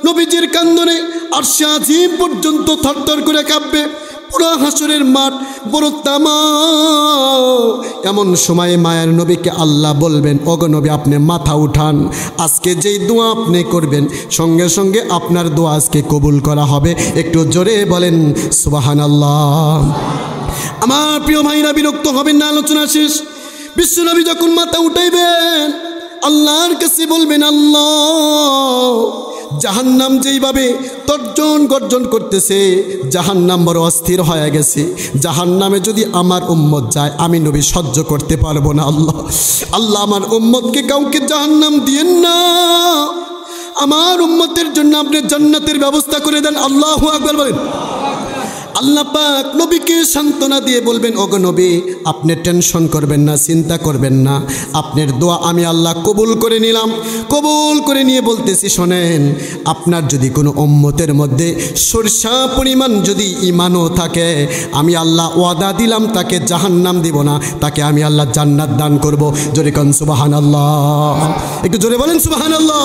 নবীজির কান্দনে আরশে আজিম পর্যন্ত থরথর করে কাঁপবে, পুরো হাসরের মাঠ বড় তামা। এমন সময়ে মায়ের নবীকে আল্লাহ বলবেন, ওগো নবী, আপনি মাথা উঠান, আজকে যেই দোয়া আপনি করবেন, সঙ্গে সঙ্গে আপনার দোয়া আজকে কবুল করা হবে। একটু জোরে বলেন সুবহানাল্লাহ। আমার প্রিয় ভাইরা, বিরক্ত হবেন না, আলোচনা শেষ। বিশ্বনবী যখন মাথা উঠাইবেন, আল্লাহর কাছে বলবেন, আল্লাহ, জাহান্নাম যেইভাবে তর্জন গর্জন করতেছে, জাহান্নাম বড় অস্থির হয়ে গেছে। জাহান্নামে যদি আমার উম্মত যায়, আমি নবী সহ্য করতে পারবো না। আল্লাহ আল্লাহ, আমার উম্মতকে কাউকে জাহান্নাম দিয়েন না, আমার উম্মতের জন্য আপনি জান্নাতের ব্যবস্থা করে দেন। আল্লাহু আকবার বলেন। আল্লাহ পাক নবীকে সান্ত্বনা দিয়ে বলবেন, ওগো নবী, আপনি টেনশন করবেন না, চিন্তা করবেন না, আপনার দোয়া আমি আল্লাহ কবুল করে নিলাম। কবুল করে নিয়ে বলতেছি, শোনেন, আপনার যদি কোনো উম্মতের মধ্যে সরষা পরিমাণ যদি ঈমানও থাকে, আমি আল্লাহ ওয়াদা দিলাম তাকে জাহান্নাম দিব না, তাকে আমি আল্লাহ জান্নাত দান করব। জোরে কোন সুবহানাল্লাহ, একটু জোরে বলেন সুবহানাল্লাহ।